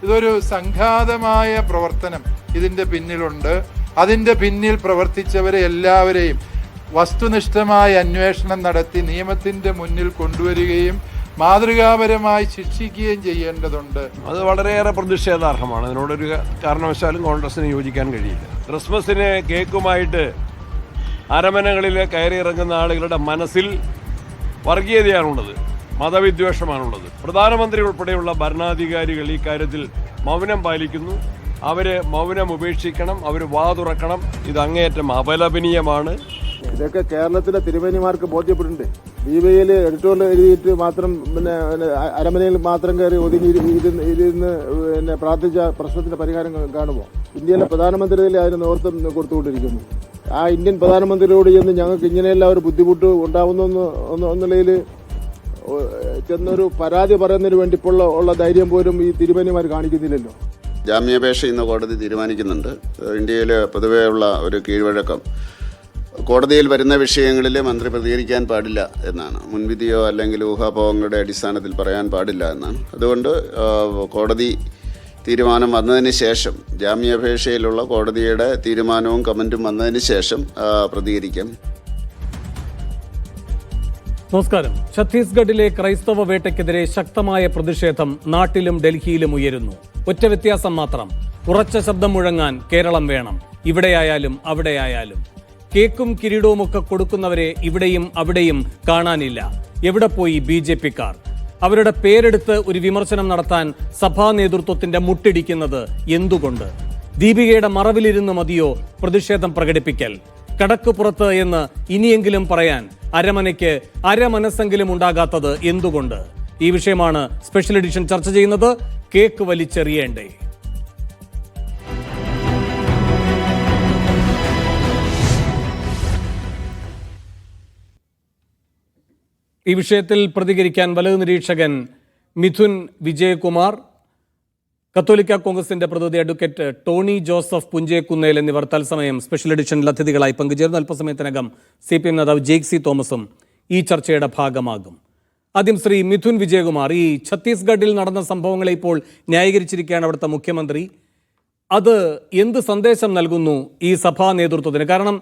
ഇതൊരു സംഘാതമായ പ്രവർത്തനം ഇതിൻ്റെ പിന്നിലുണ്ട്. അതിൻ്റെ പിന്നിൽ പ്രവർത്തിച്ചവരെ എല്ലാവരെയും വസ്തുനിഷ്ഠമായ അന്വേഷണം നടത്തി നിയമത്തിൻ്റെ മുന്നിൽ കൊണ്ടുവരികയും മാതൃകാപരമായി ശിക്ഷിക്കുകയും ചെയ്യേണ്ടതുണ്ട്. അത് വളരെയേറെ പ്രതിഷേധാർഹമാണ്. അതിനോടൊരു കാരണവശാലും കോൺഗ്രസിന് യോജിക്കാൻ കഴിയില്ല. ക്രിസ്മസിന് കേക്കുമായിട്ട് അരമനകളിൽ കയറിയിറങ്ങുന്ന ആളുകളുടെ മനസ്സിൽ വർഗീയതയാണുള്ളത്, മതവിദ്വേഷമാണുള്ളത്. പ്രധാനമന്ത്രി ഉൾപ്പെടെയുള്ള ഭരണാധികാരികൾ ഈ കാര്യത്തിൽ മൗനം പാലിക്കുന്നു. അവർ മൗനം ഉപേക്ഷിക്കണം, അവർ വാതുറക്കണം. ഇത് അങ്ങേയറ്റം അപലപനീയമാണ്. ഇതൊക്കെ കേരളത്തിലെ തിരുമേനിമാർക്ക് ബോധ്യപ്പെട്ടിട്ടുണ്ട്. ദീപയിൽ എഡിറ്റോറിയൽ എഴുതിയിട്ട് മാത്രം അരമനയിൽ മാത്രം കയറി ഒതുങ്ങി ഇരുന്ന് പ്രാർത്ഥിച്ച പ്രശ്നത്തിന്റെ പരിഹാരം കാണുമോ? ഇന്ത്യയിലെ പ്രധാനമന്ത്രിയിൽ അതിന് നേതൃത്വം കൊടുത്തുകൊണ്ടിരിക്കുന്നു. ആ ഇന്ത്യൻ പ്രധാനമന്ത്രിയോട് ചെന്ന് ഞങ്ങൾക്ക് ഇങ്ങനെയെല്ലാം ഒരു ബുദ്ധിമുട്ട് ഉണ്ടാവുന്നു എന്നുള്ളതിൽ ചെന്നൊരു പരാതി പറയുന്നതിന് വേണ്ടി ഉള്ള ധൈര്യം പോലും ഈ തിരുമേനിമാർ കാണിക്കുന്നില്ലല്ലോ. ജാമ്യാപേക്ഷ ഇന്ന് കോടതി തീരുമാനിക്കുന്നുണ്ട്. ഇന്ത്യയിൽ പൊതുവെയുള്ള ഒരു കീഴ്വഴക്കം കോടതിയിൽ വരുന്ന വിഷയങ്ങളിൽ മന്ത്രി പ്രതികരിക്കാൻ പാടില്ല എന്നാണ്. മുൻവിധിയോ അല്ലെങ്കിൽ ഊഹാപോഹങ്ങളുടെ അടിസ്ഥാനത്തിൽ പറയാൻ പാടില്ല എന്നാണ്. അതുകൊണ്ട് കോടതി തീരുമാനം വന്നതിന് ശേഷം, ജാമ്യാപേക്ഷയിലുള്ള കോടതിയുടെ തീരുമാനവും കമൻറ്റും വന്നതിന് ശേഷം പ്രതികരിക്കാം. നമസ്കാരം. ഛത്തീസ്ഗഡിലെ ക്രൈസ്തവ വേട്ടയ്ക്കെതിരെ ശക്തമായ പ്രതിഷേധം നാട്ടിലും ഡൽഹിയിലും ഉയരുന്നു. ഒറ്റ വ്യത്യാസം മാത്രം, ഉറച്ച ശബ്ദം മുഴങ്ങാൻ കേരളം വേണം. ഇവിടെയായാലും അവിടെയായാലും. കേക്കും കിരീടവുമൊക്കെ കൊടുക്കുന്നവരെ ഇവിടെയും അവിടെയും കാണാനില്ല. എവിടെ പോയി BJP-ക്കാർ? അവരുടെ പേരെടുത്ത് ഒരു വിമർശനം നടത്താൻ സഭാ നേതൃത്വത്തിന്റെ മുട്ടിടിക്കുന്നത് എന്തുകൊണ്ട്? ദീപികയുടെ മറവിലിരുന്ന് മതിയോ പ്രതിഷേധം പ്രകടിപ്പിക്കൽ? കടക്ക് പുറത്ത് എന്ന് ഇനിയെങ്കിലും പറയാൻ അരമനയ്ക്ക് അരമനസ്സെങ്കിലും ഉണ്ടാകാത്തത് എന്തുകൊണ്ട്? ഈ വിഷയമാണ് സ്പെഷ്യൽ എഡിഷൻ ചർച്ച ചെയ്യുന്നത്. കേക്ക് വലിച്ചെറിയേണ്ടേ? ഈ വിഷയത്തിൽ പ്രതികരിക്കാൻ വലതു നിരീക്ഷകൻ മിഥുൻ വിജയകുമാർ, കത്തോലിക്ക കോൺഗ്രസിന്റെ പ്രതിനിധി അഡ്വക്കേറ്റ് ടോണി ജോസഫ് പുഞ്ചേക്കുന്നേൽ എന്നിവർ തത്സമയം സ്പെഷ്യൽ എഡിഷനിൽ അതിഥികളായി പങ്കുചേർന്നു. അല്പസമയത്തിനകം CPM നേതാവ് ജെയ്സി തോമസും ഈ ചർച്ചയുടെ ഭാഗമാകും. ആദ്യം ശ്രീ മിഥുൻ വിജയകുമാർ, ഈ ഛത്തീസ്ഗഡിൽ നടന്ന സംഭവങ്ങളെ ഇപ്പോൾ ന്യായീകരിച്ചിരിക്കുകയാണ് അവിടുത്തെ മുഖ്യമന്ത്രി. അത് എന്ത് സന്ദേശം നൽകുന്നു ഈ സഭാ നേതൃത്വത്തിന്? കാരണം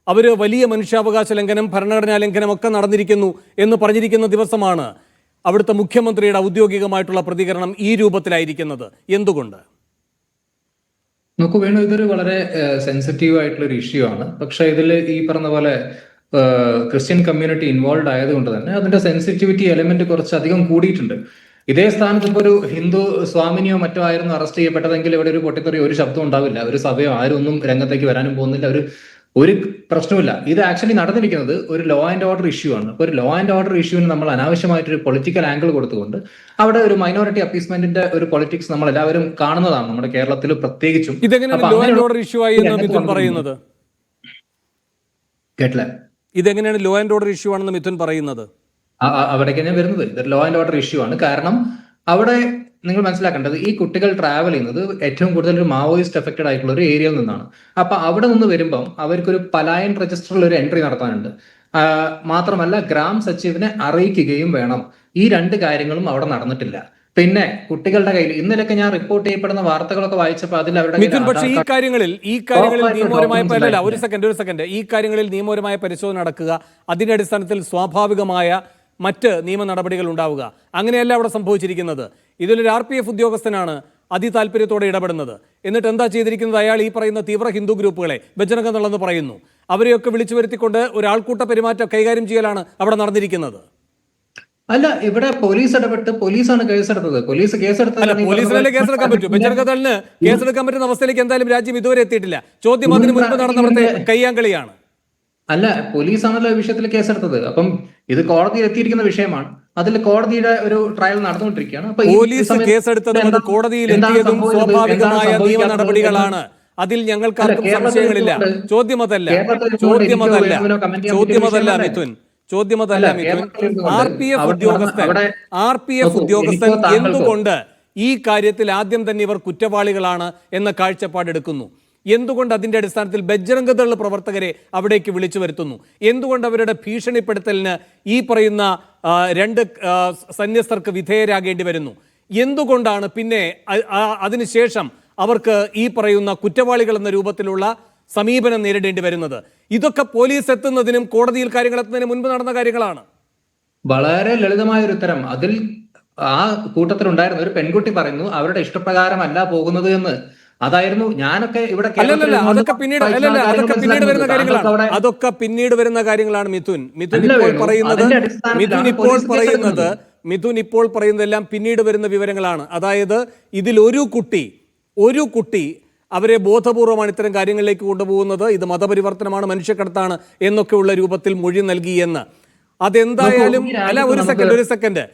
അവർ വലിയ മനുഷ്യാവകാശ ലംഘനം, ഭരണഘടനാ ലംഘനം ഒക്കെ നടന്നിരിക്കുന്നു എന്ന് പറഞ്ഞിരിക്കുന്ന ദിവസമാണ് അവിടുത്തെ മുഖ്യമന്ത്രിയുടെ ഔദ്യോഗികമായിട്ടുള്ള പ്രതികരണം ഈ രൂപത്തിലായിരിക്കുന്നത്. എന്തുകൊണ്ട്? നമുക്ക് വേണം, ഇതൊരു വളരെ സെൻസിറ്റീവ് ആയിട്ടുള്ള ഒരു ഇഷ്യൂ ആണ്. പക്ഷെ ഇതിൽ ഈ പറഞ്ഞ പോലെ ക്രിസ്ത്യൻ കമ്മ്യൂണിറ്റി ഇൻവോൾവ് ആയതുകൊണ്ട് തന്നെ അതിന്റെ സെൻസിറ്റിവിറ്റി എലമെന്റ് കുറച്ചധികം കൂടിയിട്ടുണ്ട്. ഇതേ സ്ഥാനത്ത് ഇപ്പോൾ ഒരു ഹിന്ദു സ്വാമിനിയോ മറ്റോ ആയിരുന്നു അറസ്റ്റ് ചെയ്യപ്പെട്ടതെങ്കിൽ ഇവിടെ ഒരു പൊട്ടിത്തെറി, ഒരു ശബ്ദം ഉണ്ടാവില്ല. ഒരു സഭയോ ആരും ഒന്നും രംഗത്തേക്ക് വരാനും പോകുന്നില്ല. ഒരു പ്രശ്നവുമില്ല. ഇത് ആക്ച്വലി നടന്നിരിക്കുന്നത് ഒരു ലോ ആൻഡ് ഓർഡർ ഇഷ്യൂ ആണ്. ഒരു ലോ ആൻഡ് ഓർഡർ ഇഷ്യൂവിന് നമ്മൾ അനാവശ്യമായിട്ടൊരു പൊളിറ്റിക്കൽ ആംഗിൾ കൊടുത്തുകൊണ്ട് അവിടെ ഒരു മൈനോറിറ്റി അപ്പീസ്മെന്റിന്റെ ഒരു പൊളിറ്റിക്സ് നമ്മൾ എല്ലാവരും കാണുന്നതാണ്, നമ്മുടെ കേരളത്തിൽ പ്രത്യേകിച്ചും. ഇതെങ്ങനെയാണ് ലോ ആൻഡ് ഓർഡർ ഇഷ്യൂ ആയി എന്ന് മിഥുൻ പറയുന്നത്? കേട്ടില്ല. ഇതെങ്ങനെയാണ് ലോ ആൻഡ് ഓർഡർ ഇഷ്യൂ ആണെന്ന് മിഥുൻ പറയുന്നത്? അവിടേക്ക് തന്നെ വരുന്നത് ഇതൊരു ലോ ആൻഡ് ഓർഡർ ഇഷ്യൂ ആണ്. കാരണം അവിടെ നിങ്ങൾ മനസ്സിലാക്കേണ്ടത്, ഈ കുട്ടികൾ ട്രാവൽ ചെയ്യുന്നത് ഏറ്റവും കൂടുതൽ ഒരു മാവോയിസ്റ്റ് എഫക്റ്റഡ് ആയിട്ടുള്ള ഒരു ഏരിയയിൽ നിന്നാണ്. അപ്പൊ അവിടെ നിന്ന് വരുമ്പം അവർക്കൊരു പലായൻ രജിസ്റ്ററിൽ ഒരു എൻട്രി നടത്താനുണ്ട്. മാത്രമല്ല ഗ്രാം സച്ചിവിനെ അറിയിക്കുകയും വേണം. ഈ രണ്ട് കാര്യങ്ങളും അവിടെ നടന്നിട്ടില്ല. പിന്നെ കുട്ടികളുടെ കയ്യിൽ ഇന്നലെയൊക്കെ ഞാൻ റിപ്പോർട്ട് ചെയ്യപ്പെടുന്ന വാർത്തകളൊക്കെ വായിച്ചപ്പോൾ അതിൽ അവരുടെ പക്ഷേ ഈ കാര്യങ്ങളിൽ നിയമപരമായ ഒരു സെക്കൻഡ് ഈ കാര്യങ്ങളിൽ നിയമപരമായ പരിശോധന നടക്കുക, അതിന്റെ അടിസ്ഥാനത്തിൽ സ്വാഭാവികമായ മറ്റ് നിയമ നടപടികൾ ഉണ്ടാവുക. അങ്ങനെയല്ല അവിടെ സംഭവിച്ചിരിക്കുന്നത്. ഇതിലൊരു RPF ഉദ്യോഗസ്ഥനാണ് അതിതാല്പര്യത്തോടെ ഇടപെടുന്നത്. എന്നിട്ട് എന്താ ചെയ്തിരിക്കുന്നത്? അയാൾ ഈ പറയുന്ന തീവ്ര ഹിന്ദു ഗ്രൂപ്പുകളെ ബജനക എന്നുള്ളതെന്ന് പറയുന്നു, അവരെയൊക്കെ വിളിച്ചു വരുത്തിക്കൊണ്ട് ഒരു ആൾക്കൂട്ട പെരുമാറ്റം കൈകാര്യം ചെയ്യലാണ് അവിടെ നടന്നിരിക്കുന്നത്. അല്ല, ഇവിടെ പോലീസ് ഇടപെട്ട് പോലീസാണ് കേസെടുത്തത്. പോലീസിനല്ലേ കേസെടുക്കാൻ പറ്റൂ? ബജനകദളിന് കേസെടുക്കാൻ പറ്റുന്ന അവസ്ഥയിലേക്ക് എന്തായാലും രാജ്യം ഇതുവരെ എത്തിയിട്ടില്ല. ചോദ്യം അതിന് മുൻപ് നടന്നവിടുത്തെ കയ്യാങ്കളിയാണ്. അല്ല, പോലീസാണല്ലോ ഈ വിഷയത്തിൽ കേസെടുത്തത്. അപ്പം ഇത് കോടതിയിൽ എത്തിയിരിക്കുന്ന വിഷയമാണ്. അതിൽ കോടതിയുടെ ഒരു ട്രയൽ നടന്നുകൊണ്ടിരിക്കുകയാണ്. പോലീസ് കേസെടുത്തതും കോടതിയിൽ എത്തിയതും സ്വാഭാവികമായ നിയമ നടപടികളാണ്. അതിൽ ഞങ്ങൾക്കാർക്കും സംശയങ്ങളില്ല. ചോദ്യമതല്ല മിഥുൻ. RPF ഉദ്യോഗസ്ഥൻ എന്തുകൊണ്ട് ഈ കാര്യത്തിൽ ആദ്യം തന്നെ ഇവർ കുറ്റവാളികളാണ് എന്ന കാഴ്ചപ്പാടെടുക്കുന്നു? എന്തുകൊണ്ട് അതിന്റെ അടിസ്ഥാനത്തിൽ ബജ്രംഗദൾ പ്രവർത്തകരെ അവിടേക്ക് വിളിച്ചു വരുത്തുന്നു? എന്തുകൊണ്ട് അവരുടെ ഭീഷണിപ്പെടുത്തലിന് ഈ പറയുന്ന രണ്ട് സന്യസ്തർക്ക് വിധേയരാകേണ്ടി വരുന്നു? എന്തുകൊണ്ടാണ് പിന്നെ അതിനുശേഷം അവർക്ക് ഈ പറയുന്ന കുറ്റവാളികൾ എന്ന രൂപത്തിലുള്ള സമീപനം നേരിടേണ്ടി വരുന്നത്? ഇതൊക്കെ പോലീസ് എത്തുന്നതിനും കോടതിയിൽ കാര്യങ്ങൾ എത്തുന്നതിനും മുൻപ് നടന്ന കാര്യങ്ങളാണ്. വളരെ ലളിതമായ ഒരു ഉത്തരം. അതിൽ ആ കൂട്ടത്തിലുണ്ടായിരുന്ന ഒരു പെൺകുട്ടി പറയുന്നു അവരുടെ ഇഷ്ടപ്രകാരമല്ല പോകുന്നത് എന്ന്. അതായിരുന്നു ഞാനൊക്കെ ഇവിടെ അതൊക്കെ പിന്നീട് വരുന്ന കാര്യങ്ങളാണ്. അതൊക്കെ പിന്നീട് വരുന്ന കാര്യങ്ങളാണ് മിഥുൻ. മിഥുൻ ഇപ്പോൾ പറയുന്നതെല്ലാം പിന്നീട് വരുന്ന വിവരങ്ങളാണ്. അതായത് ഇതിൽ ഒരു കുട്ടി അവരെ ബോധപൂർവമാണ് ഇത്തരം കാര്യങ്ങളിലേക്ക് കൊണ്ടുപോകുന്നത്, ഇത് മതപരിവർത്തനമാണ്, മനുഷ്യക്കടത്താണ് എന്നൊക്കെയുള്ള രൂപത്തിൽ മൊഴി നൽകിയെന്ന്. അതെന്തായാലും ഒരു സെക്കൻഡ്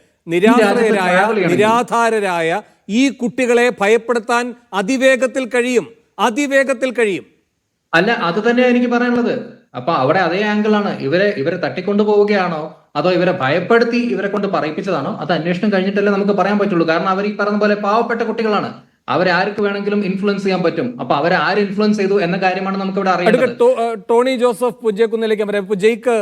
നിരാധാരരായ ഈ കുട്ടികളെ ഭയപ്പെടുത്താൻ അതിവേഗത്തിൽ കഴിയും. അല്ല, അത് തന്നെയാണ് എനിക്ക് പറയാനുള്ളത്. അപ്പൊ അവിടെ അതേ ആംഗിളാണ്. ഇവരെ തട്ടിക്കൊണ്ടു പോവുകയാണോ അതോ ഇവരെ ഭയപ്പെടുത്തി ഇവരെ കൊണ്ട് പറയിപ്പിച്ചതാണോ? അത് അന്വേഷണം കഴിഞ്ഞിട്ടല്ലേ നമുക്ക് പറയാൻ പറ്റുള്ളൂ. കാരണം അവർ ഈ പറഞ്ഞ പോലെ പാവപ്പെട്ട കുട്ടികളാണ്. അവരാർക്ക് വേണമെങ്കിലും ഇൻഫ്ലുവൻസ് ചെയ്യാൻ പറ്റും. അപ്പൊ അവരെ ആര് ഇൻഫ്ലുവൻസ് ചെയ്തു എന്ന കാര്യമാണ് നമുക്ക് ഇവിടെ അറിയേണ്ടത്. ടോണി ജോസഫ് പുഞ്ചേക്കുന്നിലേക്ക് വരാം. ഇപ്പോൾ ജയ്ക്ക്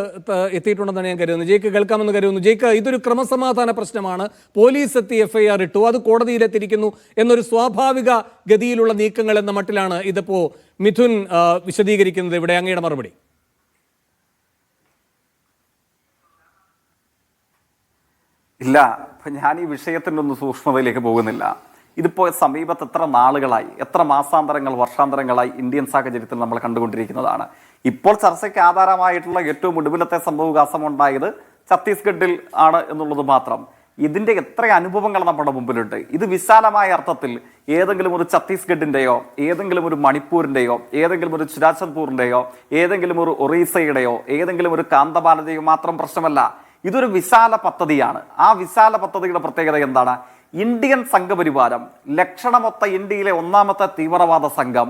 എത്തിയിട്ടുണ്ടെന്നാണ് ഞാൻ കരുതുന്നത്. ജയ്ക്ക് കേൾക്കാമെന്ന് കരുതുന്നു. ജയ്ക്ക്, ഇതൊരു ക്രമസമാധാന പ്രശ്നമാണ്. പോലീസ് എത്തി FIR ഇട്ടു, അത് കോടതിയിലെത്തിയിരിക്കുന്നു എന്നൊരു സ്വാഭാവിക ഗതിയിലുള്ള നീക്കങ്ങൾ എന്ന മട്ടിലാണ് ഇതിപ്പോ മിഥുൻ വിശദീകരിക്കുന്നത്. ഇവിടെ അങ്ങയുടെ മറുപടി. ഇല്ല, ഞാൻ ഈ വിഷയത്തിൻ്റെ ഒന്നും സൂക്ഷ്മതയിലേക്ക് പോകുന്നില്ല. ഇതിപ്പോൾ സമീപത്ത് എത്ര നാളുകളായി, എത്ര മാസാന്തരങ്ങൾ, വർഷാന്തരങ്ങളായി ഇന്ത്യൻ സാഹചര്യത്തിൽ നമ്മൾ കണ്ടുകൊണ്ടിരിക്കുന്നതാണ്. ഇപ്പോൾ ചർച്ചയ്ക്ക് ആധാരമായിട്ടുള്ള ഏറ്റവും ഒടുവിലത്തെ സംഭവവികാസം ഉണ്ടായത് ഛത്തീസ്ഗഡിൽ ആണ് എന്നുള്ളത് മാത്രം. ഇതിൻ്റെ എത്ര അനുഭവങ്ങൾ നമ്മുടെ മുമ്പിലുണ്ട്. ഇത് വിശാലമായ അർത്ഥത്തിൽ ഏതെങ്കിലും ഒരു ഛത്തീസ്ഗഡിൻ്റെയോ ഏതെങ്കിലും ഒരു മണിപ്പൂരിൻ്റെയോ ഏതെങ്കിലും ഒരു ചുരാചന്ദ്പൂരിൻ്റെയോ ഏതെങ്കിലും ഒരു ഒറീസയുടെയോ ഏതെങ്കിലും ഒരു കാന്തബാലതയോ മാത്രം പ്രശ്നമല്ല. ഇതൊരു വിശാല പദ്ധതിയാണ്. ആ വിശാല പദ്ധതിയുടെ പ്രത്യേകത എന്താണ്? ഇന്ത്യൻ സംഘപരിവാരം, ലക്ഷണമൊത്ത ഇന്ത്യയിലെ ഒന്നാമത്തെ തീവ്രവാദ സംഘം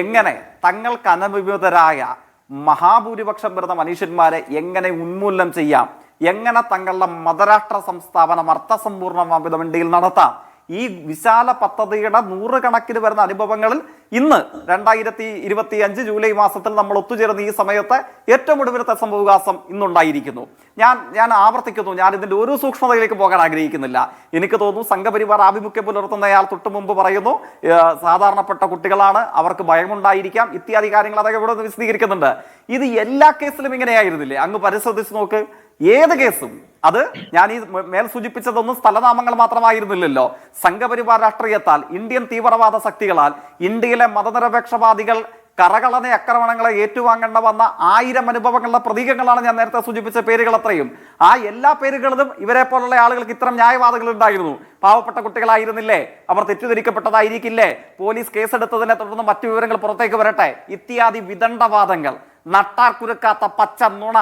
എങ്ങനെ തങ്ങൾക്ക് അനഭിമതരായ മഹാഭൂരിപക്ഷം വരുന്ന മനുഷ്യന്മാരെ എങ്ങനെ ഉന്മൂലനം ചെയ്യാം, എങ്ങനെ തങ്ങളുടെ മതരാഷ്ട്ര സംസ്ഥാപനം അർത്ഥസമ്പൂർണ്ണമാം ഇന്ത്യയിൽ നടത്താം, ഈ വിശാല പദ്ധതിയുടെ നൂറുകണക്കിന് വരുന്ന അനുഭവങ്ങളിൽ ഇന്ന് 2025 ജൂലൈ മാസത്തിൽ നമ്മൾ ഒത്തുചേർന്ന ഈ സമയത്ത് ഏറ്റവും ഒടുവിലത്തെ സംഭവവികാസം ഇന്നുണ്ടായിരിക്കുന്നു. ഞാൻ ആവർത്തിക്കുന്നു, ഞാൻ ഇതിന്റെ ഒരു സൂക്ഷ്മതയിലേക്ക് പോകാൻ ആഗ്രഹിക്കുന്നില്ല. എനിക്ക് തോന്നുന്നു സംഘപരിവാർ ആഭിമുഖ്യം പുലർത്തുന്നയാൾ തൊട്ട് മുമ്പ് പറയുന്നു സാധാരണപ്പെട്ട കുട്ടികളാണ്, അവർക്ക് ഭയമുണ്ടായിരിക്കാം ഇത്യാദി കാര്യങ്ങൾ അതൊക്കെ ഇവിടെ വിശദീകരിക്കുന്നുണ്ട്. ഇത് എല്ലാ കേസിലും ഇങ്ങനെയായിരുന്നില്ലേ? അങ്ങ് പരിശോധിച്ച് നോക്ക്. ഏത് കേസും അത് ഞാൻ ഈ മേൽ സൂചിപ്പിച്ചതൊന്നും സ്ഥലനാമങ്ങൾ മാത്രമായിരുന്നില്ലല്ലോ. സംഘപരിവാർ രാഷ്ട്രീയത്താൽ, ഇന്ത്യൻ തീവ്രവാദ ശക്തികളാൽ ഇന്ത്യയിലെ മതനിരപേക്ഷവാദികൾ കറകളന ആക്രമണങ്ങളെ ഏറ്റുവാങ്ങേണ്ട വന്ന 1000 അനുഭവങ്ങളുടെ പ്രതീകങ്ങളാണ് ഞാൻ നേരത്തെ സൂചിപ്പിച്ച പേരുകൾ അത്രയും. ആ എല്ലാ പേരുകളിലും ഇവരെ പോലുള്ള ആളുകൾക്ക് ഇത്തരം ന്യായവാദികൾ ഉണ്ടായിരുന്നു. പാവപ്പെട്ട കുട്ടികളായിരുന്നില്ലേ, അവർ തെറ്റിദ്ധരിക്കപ്പെട്ടതായിരിക്കില്ലേ, പോലീസ് കേസെടുത്തതിനെ തുടർന്ന് മറ്റു വിവരങ്ങൾ പുറത്തേക്ക് വരട്ടെ, ഇത്യാദി വിദണ്ഡവാദങ്ങൾ, നട്ടാർ കുരുക്കാത്ത പച്ച നുണ,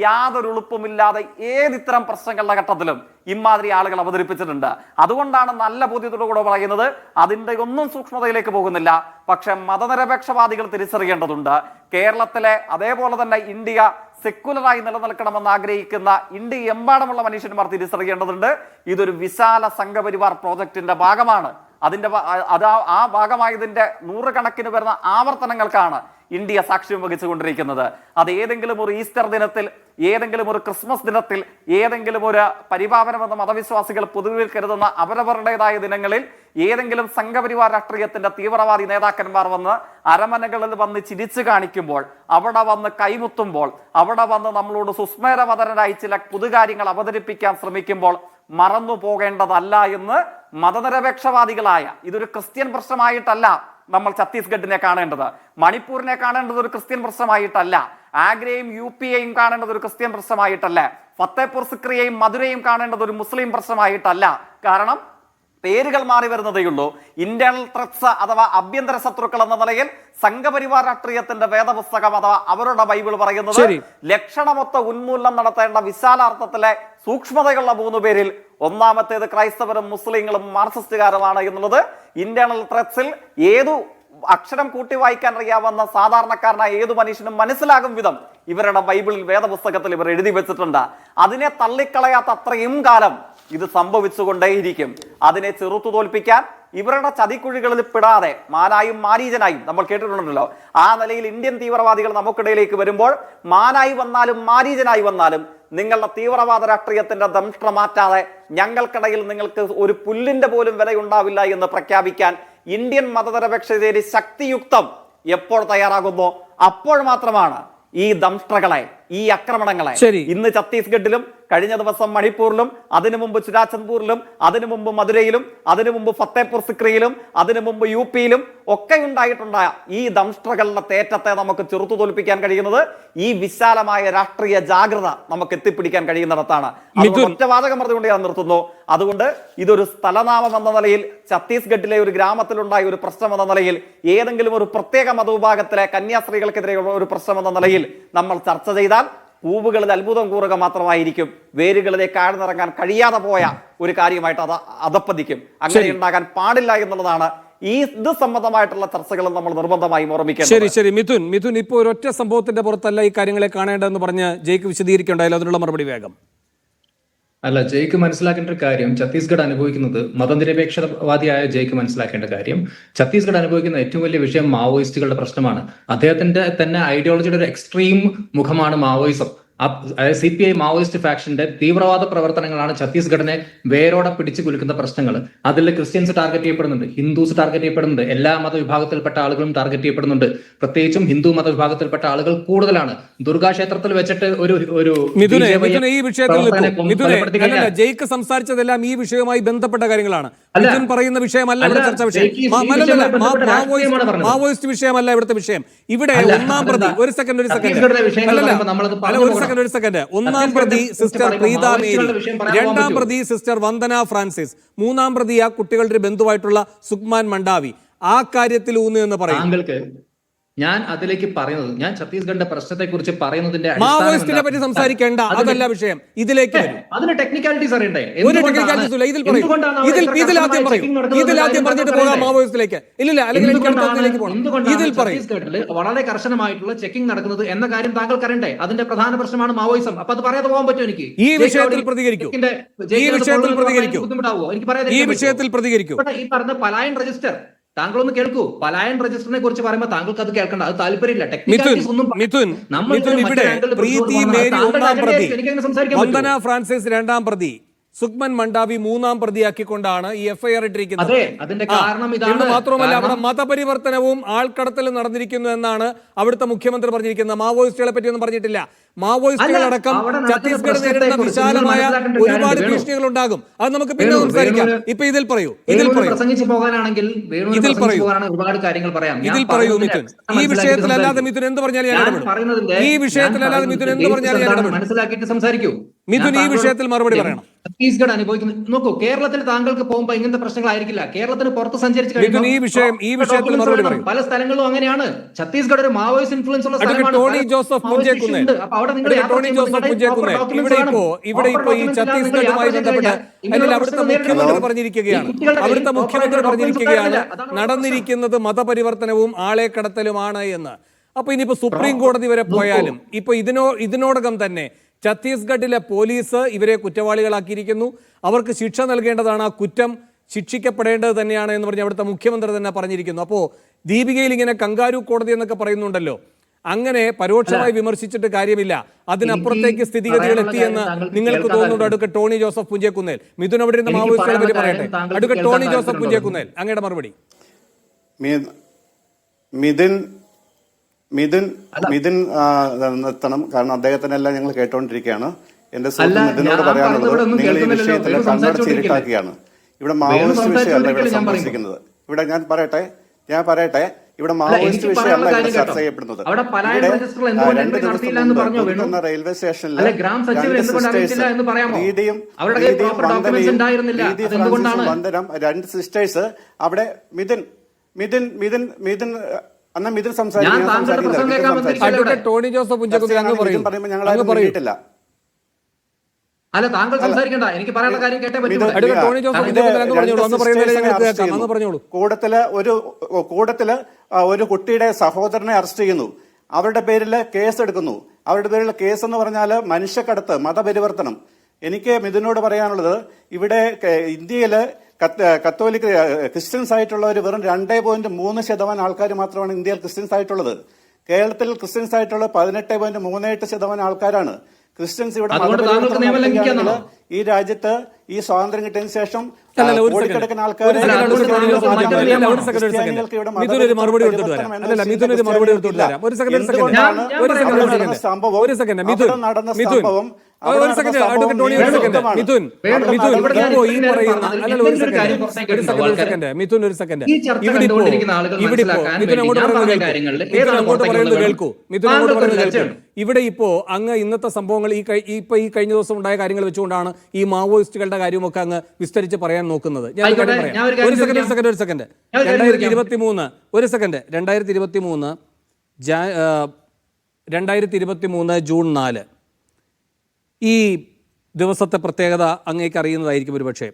യാതൊരു എളുപ്പമില്ലാതെ ഏതിത്തരം പ്രശ്നങ്ങളുടെ ഘട്ടത്തിലും ഇമാതിരി ആളുകൾ അവതരിപ്പിച്ചിട്ടുണ്ട്. അതുകൊണ്ടാണ് നല്ല ബോധ്യത്തോടുകൂടെ പറയുന്നത്, അതിൻ്റെ ഒന്നും സൂക്ഷ്മതയിലേക്ക് പോകുന്നില്ല. പക്ഷെ മതനിരപേക്ഷവാദികൾ തിരിച്ചറിയേണ്ടതുണ്ട്. കേരളത്തിലെ അതേപോലെ തന്നെ ഇന്ത്യ സെക്കുലറായി നിലനിൽക്കണമെന്ന് ആഗ്രഹിക്കുന്ന ഇന്ത്യ എമ്പാടുമുള്ള മനുഷ്യന്മാർ തിരിച്ചറിയേണ്ടതുണ്ട്. ഇതൊരു വിശാല സംഘപരിവാർ പ്രോജക്റ്റിന്റെ ഭാഗമാണ്. ആ ഭാഗമായതിന്റെ നൂറുകണക്കിന് വരുന്ന ആവർത്തനങ്ങൾക്കാണ് ഇന്ത്യ സാക്ഷ്യം വഹിച്ചുകൊണ്ടിരിക്കുന്നത്. അത് ഏതെങ്കിലും ഒരു ഈസ്റ്റർ ദിനത്തിൽ, ഏതെങ്കിലും ഒരു ക്രിസ്മസ് ദിനത്തിൽ, ഏതെങ്കിലും ഒരു പരിപാവനമെന്ന മതവിശ്വാസികൾ പൊതുവിൽ കരുതുന്ന അവരവരുടേതായ ദിനങ്ങളിൽ ഏതെങ്കിലും സംഘപരിവാർ രാഷ്ട്രീയത്തിന്റെ തീവ്രവാദി നേതാക്കന്മാർ വന്ന് അരമനകളിൽ വന്ന് ചിരിച്ചു കാണിക്കുമ്പോൾ, അവിടെ വന്ന് കൈമുത്തുമ്പോൾ, അവിടെ വന്ന് നമ്മളോട് സുസ്മേരവതരനായി ചില പുതുകാര്യങ്ങൾ അവതരിപ്പിക്കാൻ ശ്രമിക്കുമ്പോൾ മറന്നു പോകേണ്ടതല്ല എന്ന് മതനിരപേക്ഷവാദികളായ, ഇതൊരു ക്രിസ്ത്യൻ പ്രശ്നമായിട്ടല്ല നമ്മൾ ഛത്തീസ്ഗഡിനെ കാണേണ്ടത്, മണിപ്പൂരിനെ കാണേണ്ടത് ഒരു ക്രിസ്ത്യൻ പ്രശ്നമായിട്ടല്ല, ആഗ്രയും UPയെയും കാണേണ്ടത് ഒരു ക്രിസ്ത്യൻ പ്രശ്നമായിട്ടല്ല, ഫത്തേപൂർ സിക്രിയെയും മധുരയും കാണേണ്ടത് ഒരു മുസ്ലിം പ്രശ്നമായിട്ടല്ല. കാരണം പേരുകൾ മാറി വരുന്നതേയുള്ളൂ. ഇന്റേണൽ ത്രെറ്റ്സ് അഥവാ ആഭ്യന്തര ശത്രുക്കൾ എന്ന നിലയിൽ സംഘപരിവാർ രാഷ്ട്രീയത്തിന്റെ വേദപുസ്തകം അഥവാ അവരുടെ ബൈബിൾ പറയുന്നത് ലക്ഷണമൊത്ത ഉന്മൂലനം നടത്തേണ്ട വിശാലാർത്ഥത്തിലെ സൂക്ഷ്മതയുള്ള 3 പേരിൽ ഒന്നാമത്തേത് ക്രൈസ്തവരും മുസ്ലിങ്ങളും മാർക്സിസ്റ്റുകാരുമാണ് എന്നുള്ളത് ഇന്റേണൽ ത്രെറ്റ്സിൽ ഏതു അക്ഷരം കൂട്ടി വായിക്കാൻ അറിയാവുന്ന സാധാരണക്കാരനായ ഏതു മനുഷ്യനും മനസ്സിലാകും വിധം ഇവരുടെ ബൈബിളിൽ വേദപുസ്തകത്തിൽ ഇവർ എഴുതി വെച്ചിട്ടുണ്ട്. അതിനെ തള്ളിക്കളയാത്ത അത്രയും കാലം ഇത് സംഭവിച്ചുകൊണ്ടേയിരിക്കും. അതിനെ ചെറുത്തു തോൽപ്പിക്കാൻ ഇവരുടെ ചതിക്കുഴികളിൽ പെടാതെ മാനായും മാരീചനായും നമ്മൾ കേട്ടിട്ടുണ്ടല്ലോ. ആ നിലയിൽ ഇന്ത്യൻ തീവ്രവാദികൾ നമുക്കിടയിലേക്ക് വരുമ്പോൾ മാനായി വന്നാലും മാരീചനായി വന്നാലും നിങ്ങളുടെ തീവ്രവാദ രാഷ്ട്രീയത്തിന്റെ ദംഷ്ട്ര മാറ്റാതെ ഞങ്ങൾക്കിടയിൽ നിങ്ങൾക്ക് ഒരു പുല്ലിന്റെ പോലും വിലയുണ്ടാവില്ല എന്ന് പ്രഖ്യാപിക്കാൻ ഇന്ത്യൻ മതനിരപേക്ഷതയുടെ ശക്തിയുക്തം എപ്പോൾ തയ്യാറാകുന്നോ അപ്പോൾ മാത്രമാണ് ഈ ദംഷ്ട്രകളെ, ഈ ആക്രമണങ്ങളെ ഇന്ന് ഛത്തീസ്ഗഡിലും കഴിഞ്ഞ ദിവസം മണിപ്പൂരിലും അതിനു മുമ്പ് ചുരാചന്ദ്പൂരിലും അതിനു മുമ്പ് മധുരയിലും അതിനു മുമ്പ് ഫത്തേപൂർ സിക്രിയിലും അതിനു മുമ്പ് യുപിയിലും ഒക്കെ ഉണ്ടായിട്ടുണ്ടായ ഈ ദംഷ്ട്രകളുടെ തേറ്റത്തെ നമുക്ക് ചെറുത്തു തോൽപ്പിക്കാൻ കഴിയുന്നത് ഈ വിശാലമായ രാഷ്ട്രീയ ജാഗ്രത നമുക്ക് എത്തിപ്പിടിക്കാൻ കഴിയുന്നിടത്താണ്. ഒറ്റ വാചകം പറഞ്ഞുകൊണ്ട് ഞാൻ നിർത്തുന്നു. അതുകൊണ്ട് ഇതൊരു സ്ഥലനാമം എന്ന നിലയിൽ, ഛത്തീസ്ഗഡിലെ ഒരു ഗ്രാമത്തിലുണ്ടായ ഒരു പ്രശ്നം എന്ന നിലയിൽ, ഏതെങ്കിലും ഒരു പ്രത്യേക മതവിഭാഗത്തിലെ കന്യാസ്ത്രീകൾക്കെതിരെയുള്ള ഒരു പ്രശ്നം എന്ന നിലയിൽ നമ്മൾ ചർച്ച ചെയ്താൽ പൂവുകളിൽ അത്ഭുതം കൂറുക മാത്രമായിരിക്കും. വേരുകളിലേക്ക് ആഴ്ന്നിറങ്ങാൻ കഴിയാതെ പോയ ഒരു കാര്യമായിട്ട് അത് അധപ്പതിക്കും. അങ്ങനെ ഉണ്ടാകാൻ പാടില്ല എന്നുള്ളതാണ് ഈ ഇത് സംബന്ധമായിട്ടുള്ള ചർച്ചകളും നമ്മൾ നിർബന്ധമായും ഓർമ്മിക്കണം. ശരി മിഥുൻ, ഇപ്പോൾ ഒരൊറ്റ സംഭവത്തിന്റെ പുറത്തല്ല ഈ കാര്യങ്ങളെ കാണേണ്ടതെന്ന് പറഞ്ഞ് ജയ്ക്ക് വിശദീകരിക്കണ്ടായാലും അതിനുള്ള മറുപടി വേഗം. അല്ല, ജയ്ക്ക് മനസ്സിലാക്കേണ്ട ഒരു കാര്യം, ഛത്തീസ്ഗഡ് അനുഭവിക്കുന്നത്, മതനിരപേക്ഷവാദിയായ ജയ്ക്ക് മനസ്സിലാക്കേണ്ട കാര്യം, ഛത്തീസ്ഗഡ് അനുഭവിക്കുന്ന ഏറ്റവും വലിയ വിഷയം മാവോയിസ്റ്റുകളുടെ പ്രശ്നമാണ്. അദ്ദേഹത്തിന്റെ തന്നെ ഐഡിയോളജിയുടെ ഒരു എക്സ്ട്രീം മുഖമാണ് മാവോയിസം. CPI മാവോയിസ്റ്റ് ഫാക്ഷന്റെ തീവ്രവാദ പ്രവർത്തനങ്ങളാണ് ഛത്തീസ്ഗഡിനെ വേരോടെ പിടിച്ചു കുലുക്കുന്ന പ്രശ്നങ്ങൾ. അതിൽ ക്രിസ്ത്യൻസ് ടാർഗറ്റ് ചെയ്യപ്പെടുന്നുണ്ട്, ഹിന്ദുസ് ടാർഗറ്റ് ചെയ്യപ്പെടുന്നുണ്ട്, എല്ലാ മതവിഭാഗത്തിൽപ്പെട്ട ആളുകളും ടാർഗറ്റ് ചെയ്യപ്പെടുന്നുണ്ട്. പ്രത്യേകിച്ചും ഹിന്ദു മതവിഭാഗത്തിൽപ്പെട്ട ആളുകൾ കൂടുതലാണ്. ദുർഗാ ക്ഷേത്രത്തിൽ വെച്ചിട്ട് ഒരു ഈ വിഷയത്തിൽ ജയ്ക്ക് സംസാരിച്ചതെല്ലാം ഈ വിഷയവുമായി ബന്ധപ്പെട്ട കാര്യങ്ങളാണ്. മിഥുൻ പറയുന്ന വിഷയമല്ല ഇവിടെ ചർച്ചാ വിഷയം. മാവോയിസ്റ്റ് വിഷയമല്ല ഇവിടുത്തെ വിഷയം. ഇവിടെ ഒന്നാം പ്രതി, ഒരു സെക്കൻഡ് ഒന്നാം പ്രതി സിസ്റ്റർ പ്രീത മേരി, രണ്ടാം പ്രതി സിസ്റ്റർ വന്ദന ഫ്രാൻസിസ്, മൂന്നാം പ്രതി ആ കുട്ടികളുടെ ബന്ധുവായിട്ടുള്ള സുക്മാൻ മണ്ഡാവി. ആ കാര്യത്തിൽ ഊന്നു എന്ന് പറയും. ഞാൻ അതിലേക്ക് പറയുന്നത്, ഞാൻ ഛത്തീസ്ഗഡിന്റെ പ്രശ്നത്തെ കുറിച്ച് പറയുന്നതിന്റെ മാവോയിസ്റ്റിനെ പറ്റി സംസാരിക്കേണ്ട, അതല്ല വിഷയം. ഇതിലേക്ക് അതിന് ടെക്നിക്കാലിറ്റീസ് അറിയണ്ടേ? ഒരു ടെക്നിക്കാലിറ്റീസ് ഇല്ല. ഇതിൽ ആദ്യം പറഞ്ഞിട്ട് പോകാം മാവോയിസ്റ്റിലേക്ക്. ഇല്ല, അല്ലെങ്കിൽ ഇതിൽ പറയും. ഛത്തീസ്ഗഡിൽ വളരെ കർശനമായിട്ടുള്ള ചെക്കിംഗ് നടക്കുന്നത് എന്ന കാര്യം താങ്കൾക്ക് അറിയണ്ടേ? അതിന്റെ പ്രധാന പ്രശ്നമാണ് മാവോയിസം. അപ്പൊ അത് പറയാതെ പോകാൻ പറ്റും എനിക്ക്? ഈ വിഷയത്തിൽ പ്രതികരിക്കൂ. ബുദ്ധിമുട്ടാവോ എനിക്ക് പറയാൻ? ഈ വിഷയത്തിൽ പ്രതികരിക്കൂ. ഈ പറഞ്ഞ പലായൻ രജിസ്റ്റർ താങ്കളൊന്ന് കേൾക്കൂ. പലായൻ രജിസ്റ്ററിനെ കുറിച്ച് പറയുമ്പോൾ താങ്കൾക്ക് അത് കേൾക്കണ്ട, അത് താല്പര്യമില്ല. ഇവിടെ പ്രീതി മേരി ഒന്നാം പ്രതി, വന്ദന ഫ്രാൻസിസ് രണ്ടാം പ്രതി, സുക്മൻ മണ്ഡാവി മൂന്നാം പ്രതിയാക്കിക്കൊണ്ടാണ് ഈ എഫ്ഐആർ ഇട്ടിരിക്കുന്നത്. അതിന്റെ കാരണം ഇതാണ്. മാത്രമല്ല അവിടെ മതപരിവർത്തനവും ആൾക്കടത്തലും നടന്നിരിക്കുന്നു എന്നാണ് അവിടുത്തെ മുഖ്യമന്ത്രി പറഞ്ഞിരിക്കുന്നത്. മാവോയിസ്റ്റുകളെ പറ്റിയൊന്നും പറഞ്ഞിട്ടില്ല. മാവോയിസ്റ്റുകളടക്കം ഛത്തീസ്ഗഡ് നേരിടുന്ന വിശാലമായ ഒരുപാട് ഭീഷണികൾ ഉണ്ടാകും. അത് നമുക്ക് പിന്നെ സംസാരിക്കാം. ഇപ്പൊ ഇതിൽ പറയൂ. പ്രസംഗിച്ചു പോകാനാണെങ്കിൽ ഒരുപാട് കാര്യങ്ങൾ പറയാം. ഇതിൽ പറയൂ മിഥുൻ. ഈ വിഷയത്തിലല്ലാതെ മിഥുൻ എന്ത് പറഞ്ഞാലും ഞാൻ ഇടപെടും. ഈ വിഷയത്തിലല്ലാതെ മിഥുൻ എന്ത് പറഞ്ഞാലും ഞാൻ ഇടപെടും. മനസ്സിലാക്കിയിട്ട് സംസാരിക്കൂ. മിഥുൻ ഈ വിഷയത്തിൽ മറുപടി പറയണം. ഛത്തീസ്ഗഡ് അനുഭവിക്കുന്നു. നോക്കൂ, കേരളത്തിൽ താങ്കൾക്ക് പോകുമ്പോൾ ഇങ്ങനത്തെ പ്രശ്നങ്ങളായിരിക്കില്ല. കേരളത്തിന് പുറത്ത് സഞ്ചരിച്ച് പല സ്ഥലങ്ങളിലും അങ്ങനെയാണ്. ഛത്തീസ്ഗഡ് ഒരു മാവോയിസ്റ്റ് ഇൻഫ്ലുവൻസ് ഉള്ള സ്ഥലമാണ്. ടോണി ജോസഫ് പുഞ്ചേക്കുന്നേൽ, ഇവിടെ ഇപ്പോ ഈ ഛത്തീസ്ഗഡുമായി ബന്ധപ്പെട്ട് അവിടുത്തെ മുഖ്യമന്ത്രി പറഞ്ഞിരിക്കുകയാണ് നടന്നിരിക്കുന്നത് മതപരിവർത്തനവും ആളെ കടത്തലുമാണ് എന്ന്. അപ്പൊ ഇനിയിപ്പോ സുപ്രീം കോടതി വരെ പോയാലും ഇപ്പൊ ഇതിനോടകം തന്നെ ഛത്തീസ്ഗഡിലെ പോലീസ് ഇവരെ കുറ്റവാളികളാക്കിയിരിക്കുന്നു. അവർക്ക് ശിക്ഷ നൽകേണ്ടതാണ്. ആ കുറ്റം ശിക്ഷിക്കപ്പെടേണ്ടത് തന്നെയാണ് എന്ന് പറഞ്ഞ് അവിടുത്തെ മുഖ്യമന്ത്രി തന്നെ പറഞ്ഞിരിക്കുന്നു. അപ്പോൾ ദീപികയിൽ ഇങ്ങനെ കങ്കാരു കോടതി എന്നൊക്കെ പറയുന്നുണ്ടല്ലോ. അങ്ങനെ പരോക്ഷമായി വിമർശിച്ചിട്ട് കാര്യമില്ല. അതിനപ്പുറത്തേക്ക് സ്ഥിതിഗതികൾ എത്തിയെന്ന് നിങ്ങൾക്ക് തോന്നുന്നുണ്ട് അഡ്വക്കേറ്റ് ടോണി ജോസഫ് പുഞ്ചേക്കുന്നേൽ? മിഥുൻ അവിടെ ഇരുന്ന് മാവോയിസ്റ്റുകളെ പറ്റി പറയട്ടെ. അഡ്വക്കേറ്റ് ടോണി ജോസഫ് പുഞ്ചേക്കുന്നേൽ, അങ്ങയുടെ മറുപടി. മിഥുൻ നിർത്തണം. കാരണം അദ്ദേഹത്തിനെല്ലാം ഞങ്ങൾ കേട്ടോണ്ടിരിക്കുകയാണ്. എന്റെ സുഹൃത്ത് മിഥുനോട് പറയാനുള്ളത്, നിങ്ങൾ ഈ വിഷയത്തിൽ കണ്ണട ചീരിട്ടാക്കുകയാണ്. ഇവിടെ മാവോയിസ്റ്റ് വിഷയമല്ല ഇവിടെ സംഭവിച്ചിരിക്കുന്നത്. ഇവിടെ ഞാൻ പറയട്ടെ ഇവിടെ മാവോയിസ്റ്റ് വിഷയമല്ല ഇവിടെ ചർച്ച ചെയ്യപ്പെടുന്നത്. റെയിൽവേ സ്റ്റേഷനിൽ വന്ദനം രണ്ട് സിസ്റ്റേഴ്സ് അവിടെ മിഥുൻ അന്ന് മിഥുൻ ടോണി ജോസഫ് പറയുമ്പോൾ ഞങ്ങൾ ആരും പറയിട്ടില്ല. അല്ല, താങ്കൾ സംസാരിക്കണ്ട, എനിക്ക് പറയാനുള്ള കാര്യം കേട്ടേ പറ്റൂ. കൂടത്തില് ഒരു കുട്ടിയുടെ സഹോദരനെ അറസ്റ്റ് ചെയ്യുന്നു. അവരുടെ പേരിൽ കേസ് എടുക്കുന്നു. അവരുടെ പേരിൽ കേസ് എന്ന് പറഞ്ഞാൽ മനുഷ്യക്കടത്ത്, മതപരിവർത്തനം. എനിക്ക് മിഥുനോട് പറയാനുള്ളത്, ഇവിടെ ഇന്ത്യയില് കത്തോലിക് ക്രിസ്ത്യൻസ് ആയിട്ടുള്ളവർ വെറും 2.3% ആൾക്കാർ മാത്രമാണ് ഇന്ത്യയിൽ ക്രിസ്ത്യൻസ് ആയിട്ടുള്ളത്. കേരളത്തിൽ ക്രിസ്ത്യൻസ് ആയിട്ടുള്ള 18.38% ആൾക്കാരാണ്. ക്രിസ്ത്യൻസ് ഇവിടെ അതുകൊണ്ട് താങ്കൾക്ക് മതപരിവർത്തനം നിയമം ലംഘിക്കാനാണോ? നടത്തുകയാണെങ്കിൽ ഈ രാജ്യത്ത് ഈ സ്വാതന്ത്ര്യം കിട്ടിയതിന് ശേഷം അല്ലല്ല, ഒരു കോടിക്കണക്കിന് second. ആൾക്കാരെ ഒരു second, ഒരു second, ക്രിസ്ത്യാനികൾക്ക് ഇവിടെ മിഥുൻ ഒരു മറുപടി കൊടുത്തിട്ട് വരാം. അല്ലല്ല, മിഥുൻ ഒരു മറുപടി കൊടുത്തിട്ട് വരാം. ഒരു സെക്കൻഡ്, എന്തുകൊണ്ടാണ് ഒരു സെക്കൻഡ്, അവിടെ നടന്ന സംഭവം, ഒരു സെക്കൻഡ്, മിഥുൻ, അവിടെ നടന്ന മിഥുൻ, സംഭവം, ഒരു സെക്കൻഡ്, അഡ്വക്കേറ്റ് ടോണി, ഒരു സെക്കൻഡ്, മിഥുൻ, മിഥുൻ, ഇപ്പോൾ ഈ പറയുന്ന, അല്ലല്ല, ഒരു സെക്കൻഡ്, ഒരു സെക്കൻഡ്, മിഥുൻ, ഒരു സെക്കൻഡ്, ഇവിടെ ഇപ്പോ മിഥുൻ അങ്ങോട്ട് പറയുന്നത് കേൾക്കൂ, മിഥുൻ അങ്ങോട്ട് പറയുന്നത് കേൾക്കൂ. ഇവിടെ ഇപ്പോ അങ്ങ് ഇന്നത്തെ സംഭവങ്ങൾ ഈ കഴിഞ്ഞ ദിവസം ഉണ്ടായ കാര്യങ്ങൾ വെച്ചുകൊണ്ടാണ് ഈ മാവോയിസ്റ്റുകളുടെ കാര്യമൊക്കെ അങ്ങ് വിസ്തരിച്ച് പറയാൻ നോക്കുന്നത്. ഞാൻ ഒരു കാര്യം പറയാം. ഒരു സെക്കൻഡ് 2023 ജൂൺ 4 ഈ ദിവസത്തെ പ്രത്യേകത അങ്ങേക്ക് അറിയുന്നതായിരിക്കും ഒരുപക്ഷെ.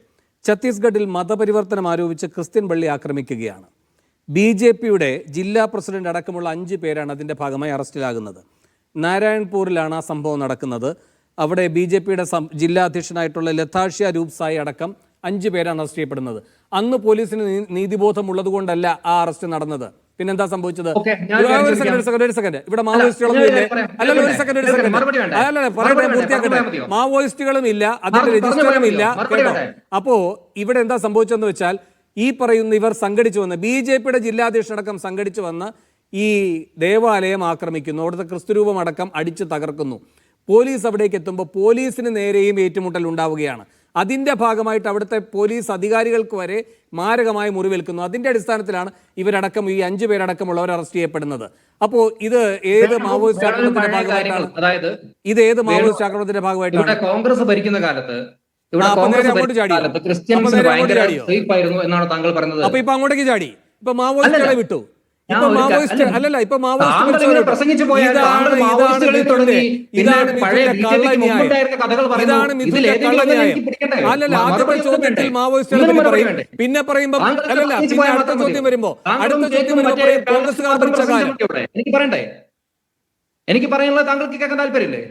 ഛത്തീസ്ഗഡിൽ മതപരിവർത്തനം ആരോപിച്ച് ക്രിസ്ത്യൻ പള്ളി ആക്രമിക്കുകയാണ്. BJPയുടെ ജില്ലാ പ്രസിഡന്റ് അടക്കമുള്ള 5 പേരാണ് അതിൻ്റെ ഭാഗമായി അറസ്റ്റിലാകുന്നത്. നാരായൺപൂരിലാണ് ആ സംഭവം നടക്കുന്നത്. അവിടെ BJPയുടെ ജില്ലാ അധ്യക്ഷനായിട്ടുള്ള ലതാഷ്യ രൂപ്സായി അടക്കം 5 പേരാണ് അറസ്റ്റ് ചെയ്യപ്പെടുന്നത്. അന്ന് പോലീസിന് നീതിബോധമുള്ളത് കൊണ്ടല്ല ആ അറസ്റ്റ് നടന്നത്. പിന്നെന്താ സംഭവിച്ചത്? ഒരു സെക്കൻഡ്, ഇവിടെ മാവോയിസ്റ്റുകളൊന്നും ഇല്ലേ? അല്ലല്ല, ഒരു സെക്കൻഡ്, അല്ലല്ല, പറയട്ടെ, പൂർത്തിയാക്കട്ടെ. മാവോയിസ്റ്റുകളും ഇല്ല, അതിന്റെ രജിസ്റ്ററും ഇല്ല, കേട്ടോ. അപ്പോ ഇവിടെ എന്താ സംഭവിച്ചതെന്ന് വെച്ചാൽ ഈ പറയുന്ന ഇവർ സംഘടിച്ചു വന്ന് BJPയുടെ ജില്ലാധ്യക്ഷനടക്കം സംഘടിച്ചു വന്ന് ഈ ദേവാലയം ആക്രമിക്കുന്നു. അവിടുത്തെ ക്രിസ്തുരൂപം അടക്കം അടിച്ചു തകർക്കുന്നു. പോലീസ് അവിടേക്ക് എത്തുമ്പോൾ പോലീസിന് നേരെയും ഏറ്റുമുട്ടൽ ഉണ്ടാവുകയാണ്. അതിൻ്റെ ഭാഗമായിട്ട് അവിടുത്തെ പോലീസ് അധികാരികൾക്ക് വരെ മാരകമായി മുറിവേൽക്കുന്നു. അതിൻ്റെ അടിസ്ഥാനത്തിലാണ് ഇവരടക്കം ഈ 5 പേരടക്കമുള്ളവർ അറസ്റ്റ് ചെയ്യപ്പെടുന്നത്. അപ്പോൾ ഇത് ഏത് മാവോയിസ്റ്റ് ആക്രമണത്തിന്റെ ഭാഗമായിട്ടാണ്? അതായത് ഇത് ഏത് മാവോയിസ്റ്റ് ആക്രമണത്തിന്റെ ഭാഗമായിട്ടാണ്? കോൺഗ്രസ് ഭരിക്കുന്ന കാലത്ത് എന്നാണ് താങ്കൾ പറഞ്ഞത്. അപ്പൊ ഇപ്പൊ അങ്ങോട്ടേക്ക് ചാടി, ഇപ്പൊ മാവോയിസ്റ്റുകളെ വിട്ടു. ഇപ്പൊ മാവോയിസ്റ്റ് അല്ലല്ല, ഇപ്പൊ പ്രസംഗിച്ചു പോയാൽ അല്ലല്ല, ആദ്യത്തെ ചോദ്യത്തിൽ മാവോയിസ്റ്റുകളെ പറ്റി പറയും, പിന്നെ പറയുമ്പോ അല്ലല്ല, പിന്നെ അടുത്ത ചോദ്യം വരുമ്പോ കോൺഗ്രസ്സുകാർ ഭരിച്ച കാലം. എനിക്ക് പറയണ്ടേ? എനിക്ക് പറയാനുള്ളത് താങ്കൾക്ക് കേൾക്കാൻ താല്പര്യമില്ലേ?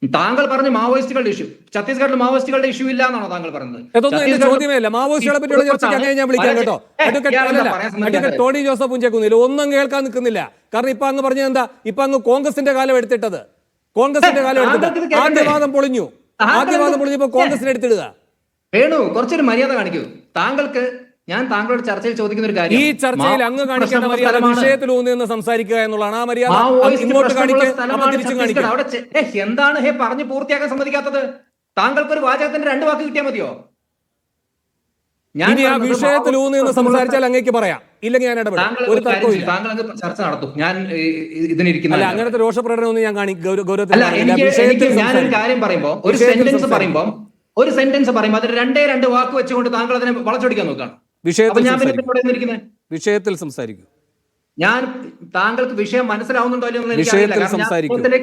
താങ്കൾ പറഞ്ഞ മാവോയിസ്റ്റുകളുടെ ഇഷ്യൂ, ഛത്തീസ്ഗഡിൽ മാവോയിസ്റ്റുകളുടെ ഇഷ്യൂ ഇല്ല എന്നാണോ താങ്കൾ പറഞ്ഞത്? ചോദ്യമല്ല, മാവോയിസ്റ്റുകളെ പറ്റിയുള്ള ചർച്ചയ്ക്ക് അങ്ങനെ ഞാൻ വിളിക്കാം കേട്ടോ. അഡ്വക്കേറ്റ് ടോണി ജോസഫ് പുഞ്ചേക്കുന്നില്ല, ഒന്നും കേൾക്കാൻ നിൽക്കുന്നില്ല. കാരണം ഇപ്പൊ അങ്ങ് പറഞ്ഞത് എന്താ? ഇപ്പൊ അങ്ങ് കോൺഗ്രസിന്റെ കാലം എടുത്തിട്ടത്, കോൺഗ്രസിന്റെ കാലം എടുത്തിട്ട് ആദ്യവാദം പൊളിഞ്ഞു, ആദ്യവാദം പൊളിഞ്ഞപ്പോ കോൺഗ്രസിനെ എടുത്തിടുക. വേണു, കുറച്ചൊരു മര്യാദ കാണിക്കൂ. താങ്കൾക്ക് ഞാൻ താങ്കളോട് ചർച്ചയിൽ ചോദിക്കുന്ന ഒരു കാര്യം, ഈ ചർച്ചയിൽ അങ്ങ് കാണിക്കേണ്ട മര്യാദ വിഷയത്തിലൂന്നി നിന്ന് സംസാരിക്കുക എന്നുള്ളതാണ്. ആ മര്യാദ ഇങ്ങോട്ട് കാണിക്കുക. എന്താണ് പറഞ്ഞു പൂർത്തിയാക്കാൻ സമ്മതിക്കാത്തത്? താങ്കൾക്ക് ഒരു വാചകത്തിന്റെ 2 വാക്ക് കിട്ടിയാൽ മതിയോ? ഇനി ആ വിഷയത്തിലൂന്നി നിന്ന് സംസാരിച്ചാൽ അങ്ങേക്ക് പറയാം, ഇല്ലെങ്കിൽ ഞാൻ ഇടപെടാം. ഒരു തർക്കവും ഇല്ല. താങ്കൾ ചർച്ച നടത്തും, ഞാൻ ഇതിനിരിക്കുന്ന അങ്ങനത്തെ രോഷപ്രകടനം ഒന്നും ഞാൻ ഗൗരവത്തിൽ. ഞാനൊരു കാര്യം പറയുമ്പോ ഒരു സെന്റൻസ് പറയുമ്പോൾ അതിൽ 2 വാക്ക് വെച്ചുകൊണ്ട് താങ്കൾ അതിനെ വളച്ചൊടിക്കാൻ നോക്കുകയാണ്. വിഷയത്തിൽ സംസാരിക്കൂ. ഞാൻ താങ്കൾക്ക് വിഷയം മനസ്സിലാവുന്നുണ്ടോ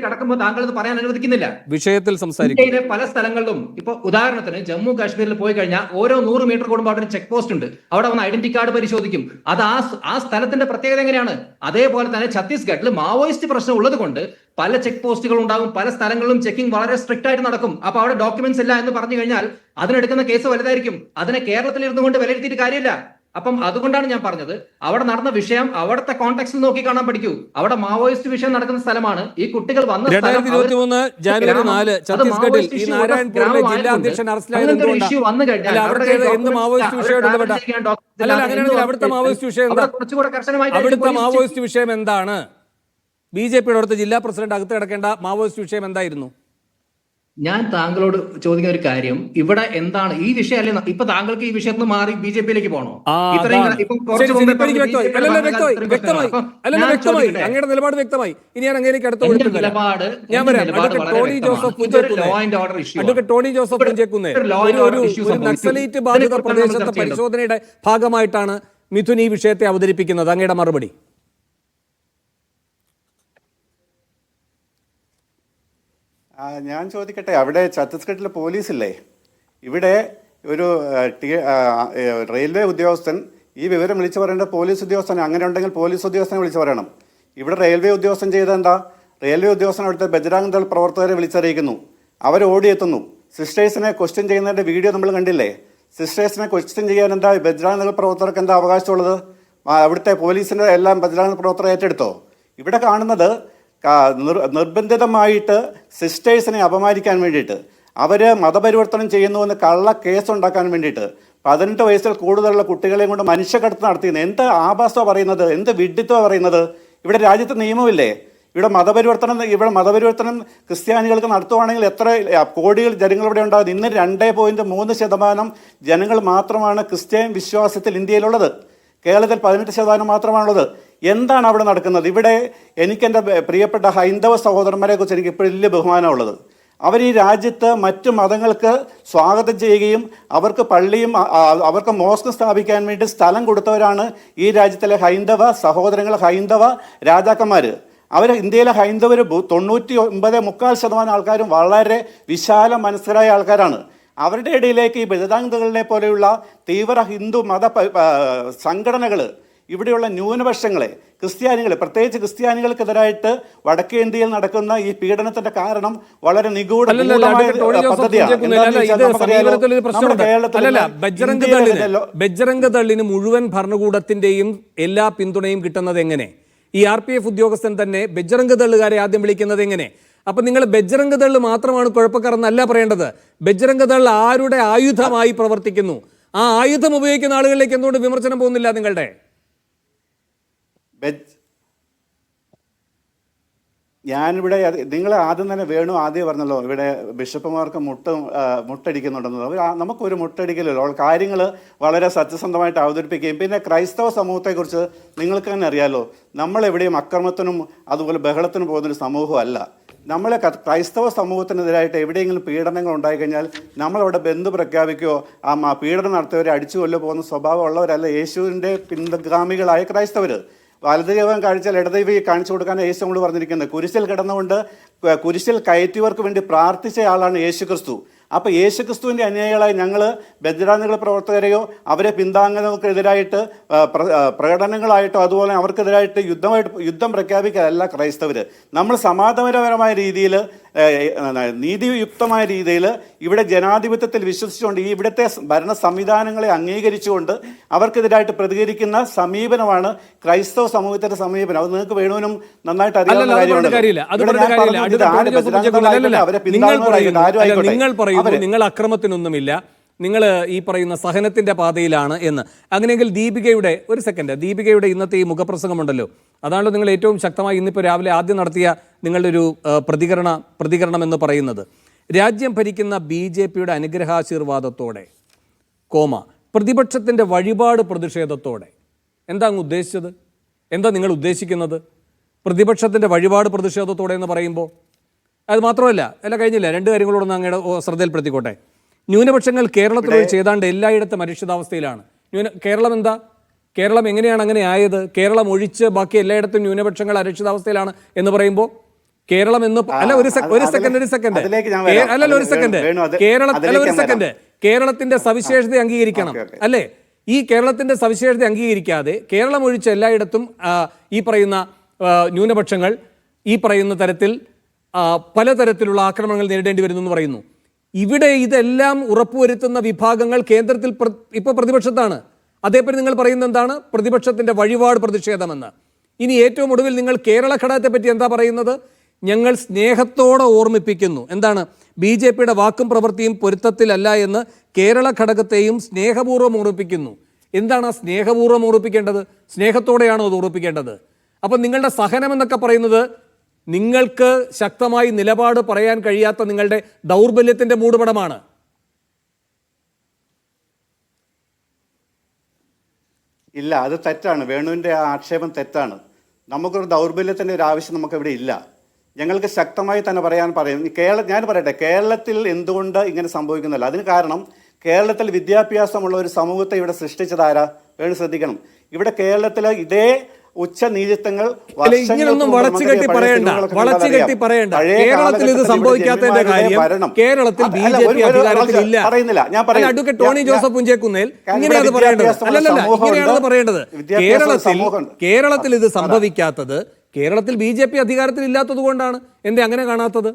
കടക്കുമ്പോൾ താങ്കൾ ഇത് പറയാൻ അനുവദിക്കുന്നില്ല. വിഷയത്തിൽ സംസാരിക്കും. പല സ്ഥലങ്ങളിലും ഇപ്പൊ ഉദാഹരണത്തിന് ജമ്മു കാശ്മീരിൽ പോയി കഴിഞ്ഞാൽ ഓരോ 100 മീറ്റർ കൂടുമ്പോൾ അവിടെ ഒരു ചെക്ക് പോസ്റ്റ് ഉണ്ട്. അവിടെ വന്ന് ഐഡന്റി കാർഡ് പരിശോധിക്കും. അത് ആ സ്ഥലത്തിന്റെ പ്രത്യേകത എങ്ങനെയാണ്? അതേപോലെ തന്നെ ഛത്തീസ്ഗഡിൽ മാവോയിസ്റ്റ് പ്രശ്നം ഉള്ളത് കൊണ്ട് പല ചെക്ക് പോസ്റ്റുകൾ ഉണ്ടാകും, പല സ്ഥലങ്ങളിലും ചെക്കിംഗ് വളരെ സ്ട്രിക്റ്റ് ആയിട്ട് നടക്കും. അപ്പൊ അവിടെ ഡോക്യുമെന്റ്സ് ഇല്ല എന്ന് പറഞ്ഞു കഴിഞ്ഞാൽ അതിനെടുക്കുന്ന കേസ് വലുതായിരിക്കും. അതിനെ കേരളത്തിൽ ഇരുന്നു കൊണ്ട് വിലയിരുത്തിയിട്ട് കാര്യമില്ല. അപ്പം അതുകൊണ്ടാണ് ഞാൻ പറഞ്ഞത്, അവിടെ നടന്ന വിഷയം അവിടുത്തെ കോണ്ടെക്സ്റ്റിൽ നോക്കി കാണാൻ പഠിക്കൂ. അവിടെ മാവോയിസ്റ്റ് വിഷയം നടക്കുന്ന സ്ഥലമാണ്. ഈ കുട്ടികൾ വന്ന 2023 ജനുവരി 4 ഛത്തീസ്ഗഡിൽ ഈ നാരായൺപൂരിലെ ജില്ലാ അധ്യക്ഷൻ അറസ്റ്റിലായത് ഇഷ്യൂ വന്നു കഴിഞ്ഞാൽ അവിടുത്തെ മാവോയിസ്റ്റ് വിഷയം എന്താണ്? BJPയുടെ അടുത്ത ജില്ലാ പ്രസിഡന്റ് അകത്ത് കിടക്കേണ്ട മാവോയിസ്റ്റ് വിഷയം എന്തായിരുന്നു? ഞാൻ താങ്കളോട് ചോദിക്കുന്ന ഒരു കാര്യം, ഇവിടെ എന്താണ് ഈ വിഷയം? അല്ലെ ഇപ്പൊ താങ്കൾക്ക് ഈ വിഷയത്തിൽ നിന്ന് മാറി BJPയിലേക്ക് പോകണോ? അങ്ങയുടെ നിലപാട് വ്യക്തമായി. ഇനി ഞാൻ അങ്ങേക്ക് അടുത്ത ഞാൻ പറയാം. ടോണി ജോസഫ് പുഞ്ചേക്കുന്നെ ഒരു നക്സലൈറ്റ് ബാധിത പ്രദേശത്തെ പരിശോധനയുടെ ഭാഗമായിട്ടാണ് മിഥുൻ ഈ വിഷയത്തെ അവതരിപ്പിക്കുന്നത്. അങ്ങയുടെ മറുപടി? ഞാൻ ചോദിക്കട്ടെ, അവിടെ ഛത്തീസ്ഗഡിൽ പോലീസില്ലേ? ഇവിടെ ഒരു റെയിൽവേ ഉദ്യോഗസ്ഥൻ ഈ വിവരം വിളിച്ചു പറയേണ്ട പോലീസ് ഉദ്യോഗസ്ഥനെ. അങ്ങനെ ഉണ്ടെങ്കിൽ പോലീസ് ഉദ്യോഗസ്ഥനെ വിളിച്ചു പറയണം. ഇവിടെ റെയിൽവേ ഉദ്യോഗസ്ഥൻ ചെയ്തെന്താ? റെയിൽവേ ഉദ്യോഗസ്ഥൻ അവിടുത്തെ ബജ്രാംഗ് ദൾ പ്രവർത്തകരെ വിളിച്ചറിയിക്കുന്നു. അവർ ഓടിയെത്തുന്നു. സിസ്റ്റേഴ്സിനെ ക്വസ്റ്റ്യൻ ചെയ്യുന്നതിൻ്റെ വീഡിയോ നമ്മൾ കണ്ടില്ലേ? സിസ്റ്റേഴ്സിനെ ക്വസ്റ്റ്യൻ ചെയ്യാൻ എന്താ ബജ്രാംഗ് ദൾ പ്രവർത്തകർക്ക് എന്താ അവകാശമുള്ളത്? അവിടുത്തെ പോലീസിൻ്റെ എല്ലാം ബജ്രാംഗ് പ്രവർത്തകർ ഏറ്റെടുത്തോ? ഇവിടെ കാണുന്നത് നിർബന്ധിതമായിട്ട് സിസ്റ്റേഴ്സിനെ അപമാനിക്കാൻ വേണ്ടിയിട്ട്, അവർ മതപരിവർത്തനം ചെയ്യുന്നുവെന്ന് കള്ള കേസുണ്ടാക്കാൻ വേണ്ടിയിട്ട് 18 വയസ്സിൽ കൂടുതലുള്ള കുട്ടികളെയും കൊണ്ട് മനുഷ്യക്കടത്ത് നടത്തിയത് എന്ത് ആഭാസമാണ് പറയുന്നത്, എന്ത് വിഡ്ഢിത്വമാണ് പറയുന്നത്? ഇവിടെ രാജ്യത്ത് നിയമമില്ലേ? ഇവിടെ മതപരിവർത്തനം ക്രിസ്ത്യാനികൾക്ക് നടത്തുവാണെങ്കിൽ എത്ര കോടികൾ ജനങ്ങൾ ഇവിടെ ഉണ്ടാകും? ഇന്ന് 2.3% ജനങ്ങൾ മാത്രമാണ് ക്രിസ്ത്യൻ വിശ്വാസത്തിൽ ഇന്ത്യയിലുള്ളത്. കേരളത്തിൽ 18% മാത്രമാണുള്ളത്. എന്താണ് അവിടെ നടക്കുന്നത്? ഇവിടെ എനിക്കെൻ്റെ പ്രിയപ്പെട്ട ഹൈന്ദവ സഹോദരന്മാരെ കുറിച്ച് എനിക്ക് ഇപ്പോൾ വലിയ ബഹുമാനമുള്ളത്. അവർ ഈ രാജ്യത്ത് മറ്റു മതങ്ങൾക്ക് സ്വാഗതം ചെയ്യുകയും അവർക്ക് പള്ളിയും അവർക്ക് മോസ്കും സ്ഥാപിക്കാൻ വേണ്ടി സ്ഥലം കൊടുത്തവരാണ് ഈ രാജ്യത്തിലെ ഹൈന്ദവ സഹോദരങ്ങൾ, ഹൈന്ദവ രാജാക്കന്മാർ. അവർ ഇന്ത്യയിലെ ഹൈന്ദവർ 99.4% ആൾക്കാരും വളരെ വിശാല മനസ്കരായ ആൾക്കാരാണ്. അവരുടെ ഇടയിലേക്ക് ഈ ബജരംഗദളിനെ പോലെയുള്ള തീവ്ര ഹിന്ദു മത സംഘടനകൾ ഇവിടെയുള്ള ന്യൂനപക്ഷങ്ങളെ, ക്രിസ്ത്യാനികളെ, പ്രത്യേകിച്ച് ക്രിസ്ത്യാനികൾക്കെതിരായിട്ട് വടക്കേ ഇന്ത്യയിൽ നടക്കുന്ന ഈ പീഡനത്തിന്റെ കാരണം വളരെ ബജ്രംഗ് ദളിന് മുഴുവൻ ഭരണകൂടത്തിന്റെയും എല്ലാ പിന്തുണയും കിട്ടുന്നത് എങ്ങനെ? ഈ RPF ഉദ്യോഗസ്ഥൻ തന്നെ ബജ്രംഗ് ദളുകാരെ ആദ്യം വിളിക്കുന്നത് എങ്ങനെ? അപ്പൊ നിങ്ങൾ ബജ്രംഗ് ദൾ മാത്രമാണ് കുഴപ്പക്കാർ എന്നല്ല പറയേണ്ടത്. ബജ്രംഗ് ദൾ ആരുടെ ആയുധമായി പ്രവർത്തിക്കുന്നു? ആ ആയുധം ഉപയോഗിക്കുന്ന ആളുകളിലേക്ക് എന്തുകൊണ്ട് വിമർശനം പോകുന്നില്ല നിങ്ങളുടെ? ഞാനിവിടെ നിങ്ങൾ ആദ്യം തന്നെ ആദ്യം പറഞ്ഞല്ലോ, ഇവിടെ ബിഷപ്പുമാർക്ക് മുട്ടടിക്കുന്നുണ്ടെന്നത്. നമുക്കൊരു മുട്ടടിക്കലല്ലോ, കാര്യങ്ങൾ വളരെ സത്യസന്ധമായിട്ട് അവതരിപ്പിക്കുകയും പിന്നെ ക്രൈസ്തവ സമൂഹത്തെക്കുറിച്ച് നിങ്ങൾക്ക് തന്നെ അറിയാലോ, നമ്മളെവിടെയും അക്രമത്തിനും അതുപോലെ ബഹളത്തിനും പോകുന്നൊരു സമൂഹമല്ല. നമ്മളെ ക്രൈസ്തവ സമൂഹത്തിനെതിരായിട്ട് എവിടെയെങ്കിലും പീഡനങ്ങൾ ഉണ്ടായിക്കഴിഞ്ഞാൽ നമ്മളവിടെ ബന്ധു പ്രഖ്യാപിക്കുകയോ പീഡനം നടത്തിയവരെ അടിച്ചു കൊല്ലു പോകുന്ന സ്വഭാവമുള്ളവരല്ല യേശുവിൻ്റെ പിൻഗാമികളായ ക്രൈസ്തവർ. വലതുദൈവം കാണിച്ചാൽ ഇടദൈവം കാണിച്ചു കൊടുക്കാൻ യേശു നമ്മൾ പറഞ്ഞിരിക്കുന്നത്. കുരിശിൽ കിടന്നുകൊണ്ട് കുരിശിൽ കയറ്റിയവർക്ക് വേണ്ടി പ്രാർത്ഥിച്ച ആളാണ് യേശു ക്രിസ്തു. അപ്പോൾ യേശു ക്രിസ്തുവിൻ്റെ അനുയായികളായി ഞങ്ങൾ ബജ്രാനുകൾ പ്രവർത്തകരെയോ അവരെ പിന്താങ്ങുന്നവർക്കെതിരായിട്ട് പ്രകടനങ്ങളായിട്ടോ അതുപോലെ അവർക്കെതിരായിട്ട് യുദ്ധം പ്രഖ്യാപിക്കാനല്ല ക്രൈസ്തവർ. നമ്മൾ സമാധാനപരമായ രീതിയിൽ, നീതിയുക്തമായ രീതിയിൽ ഇവിടെ ജനാധിപത്യത്തിൽ വിശ്വസിച്ചുകൊണ്ട് ഈ ഇവിടുത്തെ ഭരണ സംവിധാനങ്ങളെ അംഗീകരിച്ചുകൊണ്ട് അവർക്കെതിരായിട്ട് പ്രതികരിക്കുന്ന സമീപനമാണ് ക്രൈസ്തവ സമൂഹത്തിന്റെ സമീപനം. അത് നിങ്ങൾക്ക് വേണുവിനും നന്നായിട്ട് അറിയാവുന്ന കാര്യമാണ്. നിങ്ങൾ അക്രമത്തിനൊന്നുമില്ല, നിങ്ങൾ ഈ പറയുന്ന സഹനത്തിന്റെ പാതയിലാണ് എന്ന്. അങ്ങനെയെങ്കിൽ ദീപികയുടെ ഇന്നത്തെ ഈ മുഖപ്രസംഗമുണ്ടല്ലോ, അതാണല്ലോ നിങ്ങൾ ഏറ്റവും ശക്തമായി ഇന്നിപ്പോൾ രാവിലെ ആദ്യം നടത്തിയ നിങ്ങളുടെ ഒരു പ്രതികരണം എന്ന് പറയുന്നത്. രാജ്യം ഭരിക്കുന്ന BJPയുടെ അനുഗ്രഹാശീർവാദത്തോടെ പ്രതിപക്ഷത്തിന്റെ വഴിപാട് പ്രതിഷേധത്തോടെ എന്താ അങ്ങ് ഉദ്ദേശിച്ചത്? എന്താ നിങ്ങൾ ഉദ്ദേശിക്കുന്നത്? പ്രതിപക്ഷത്തിന്റെ വഴിപാട് പ്രതിഷേധത്തോടെ എന്ന് പറയുമ്പോൾ അത് മാത്രമല്ല, കഴിഞ്ഞില്ല, 2 കാര്യങ്ങളോടൊന്ന് അങ്ങയുടെ ശ്രദ്ധയിൽപ്പെടുത്തിക്കോട്ടെ. ന്യൂനപക്ഷങ്ങൾ കേരളത്തിൽ ഏതാണ്ട് എല്ലായിടത്തും അരിക്ഷിതാവസ്ഥയിലാണ്. കേരളം എങ്ങനെയാണ് അങ്ങനെ ആയത്? കേരളം ഒഴിച്ച് ബാക്കി എല്ലായിടത്തും ന്യൂനപക്ഷങ്ങൾ അരക്ഷിതാവസ്ഥയിലാണ് എന്ന് പറയുമ്പോൾ കേരളം എന്ന് കേരളത്തിന്റെ സവിശേഷത അംഗീകരിക്കണം അല്ലേ? ഈ കേരളത്തിന്റെ സവിശേഷത അംഗീകരിക്കാതെ കേരളം ഒഴിച്ച് എല്ലായിടത്തും ഈ പറയുന്ന ന്യൂനപക്ഷങ്ങൾ ഈ പറയുന്ന തരത്തിൽ പലതരത്തിലുള്ള ആക്രമണങ്ങൾ നേരിടേണ്ടി വരുന്നു എന്ന് പറയുന്നു. ഇവിടെ ഇതെല്ലാം ഉറപ്പുവരുത്തുന്ന വിഭാഗങ്ങൾ കേന്ദ്രത്തിൽ ഇപ്പോൾ പ്രതിപക്ഷത്താണ്. അതേപ്പറ്റി നിങ്ങൾ പറയുന്നത് എന്താണ്? പ്രതിപക്ഷത്തിന്റെ വഴിപാട് പ്രതിഷേധമെന്ന്. ഇനി ഏറ്റവും ഒടുവിൽ നിങ്ങൾ കേരള ഘടകത്തെ പറ്റി എന്താ പറയുന്നത്? ഞങ്ങൾ സ്നേഹത്തോടെ ഓർമ്മിപ്പിക്കുന്നു. എന്താണ്? BJPയുടെ വാക്കും പ്രവൃത്തിയും പൊരുത്തത്തിലല്ല എന്ന് കേരള ഘടകത്തെയും സ്നേഹപൂർവ്വം ഓർമ്മിപ്പിക്കുന്നു. എന്താണ് ആ സ്നേഹപൂർവ്വം ഓർമ്മിപ്പിക്കേണ്ടത്? സ്നേഹത്തോടെയാണോ അത് ഓർമ്മിപ്പിക്കേണ്ടത്? അപ്പം നിങ്ങളുടെ സഹനം എന്നൊക്കെ പറയുന്നത് നിങ്ങൾക്ക് ശക്തമായി നിലപാട് പറയാൻ കഴിയാത്ത നിങ്ങളുടെ ദൗർബല്യത്തിന്റെ മൂടുപടമാണ്. ഇല്ല, അത് തെറ്റാണ്. വേണുവിൻ്റെ ആ ആക്ഷേപം തെറ്റാണ്. നമുക്കൊരു ദൗർബല്യത്തിൻ്റെ ഒരു ആവശ്യം നമുക്കിവിടെ ഇല്ല. ഞങ്ങൾക്ക് ശക്തമായി തന്നെ പറയും. ഞാൻ പറയട്ടെ, കേരളത്തിൽ എന്തുകൊണ്ട് ഇങ്ങനെ സംഭവിക്കുന്നില്ല? അതിന് കാരണം കേരളത്തിൽ വിദ്യാഭ്യാസമുള്ള ഒരു സമൂഹത്തെ ഇവിടെ സൃഷ്ടിച്ചതാരാ? വേണു ശ്രദ്ധിക്കണം. ഇവിടെ കേരളത്തിൽ ഇതേ ഉച്ചനീചത്വങ്ങൾ ഇങ്ങനൊന്നും വളച്ചുകെട്ടി പറയണ്ട. കേരളത്തിൽ ഇത് സംഭവിക്കാത്തതിന്റെ കാര്യം കേരളത്തിൽ BJP അധികാരത്തിലില്ല. അഡ്വക്കേറ്റ് ടോണി ജോസഫ് പുഞ്ചേക്കുന്നേൽ ഇങ്ങനെയാണ് പറയേണ്ടത്. കേരളത്തിൽ ഇത് സംഭവിക്കാത്തത് കേരളത്തിൽ BJP അധികാരത്തിൽ ഇല്ലാത്തത് കൊണ്ടാണ്. എന്തേ അങ്ങനെ കാണാത്തത്?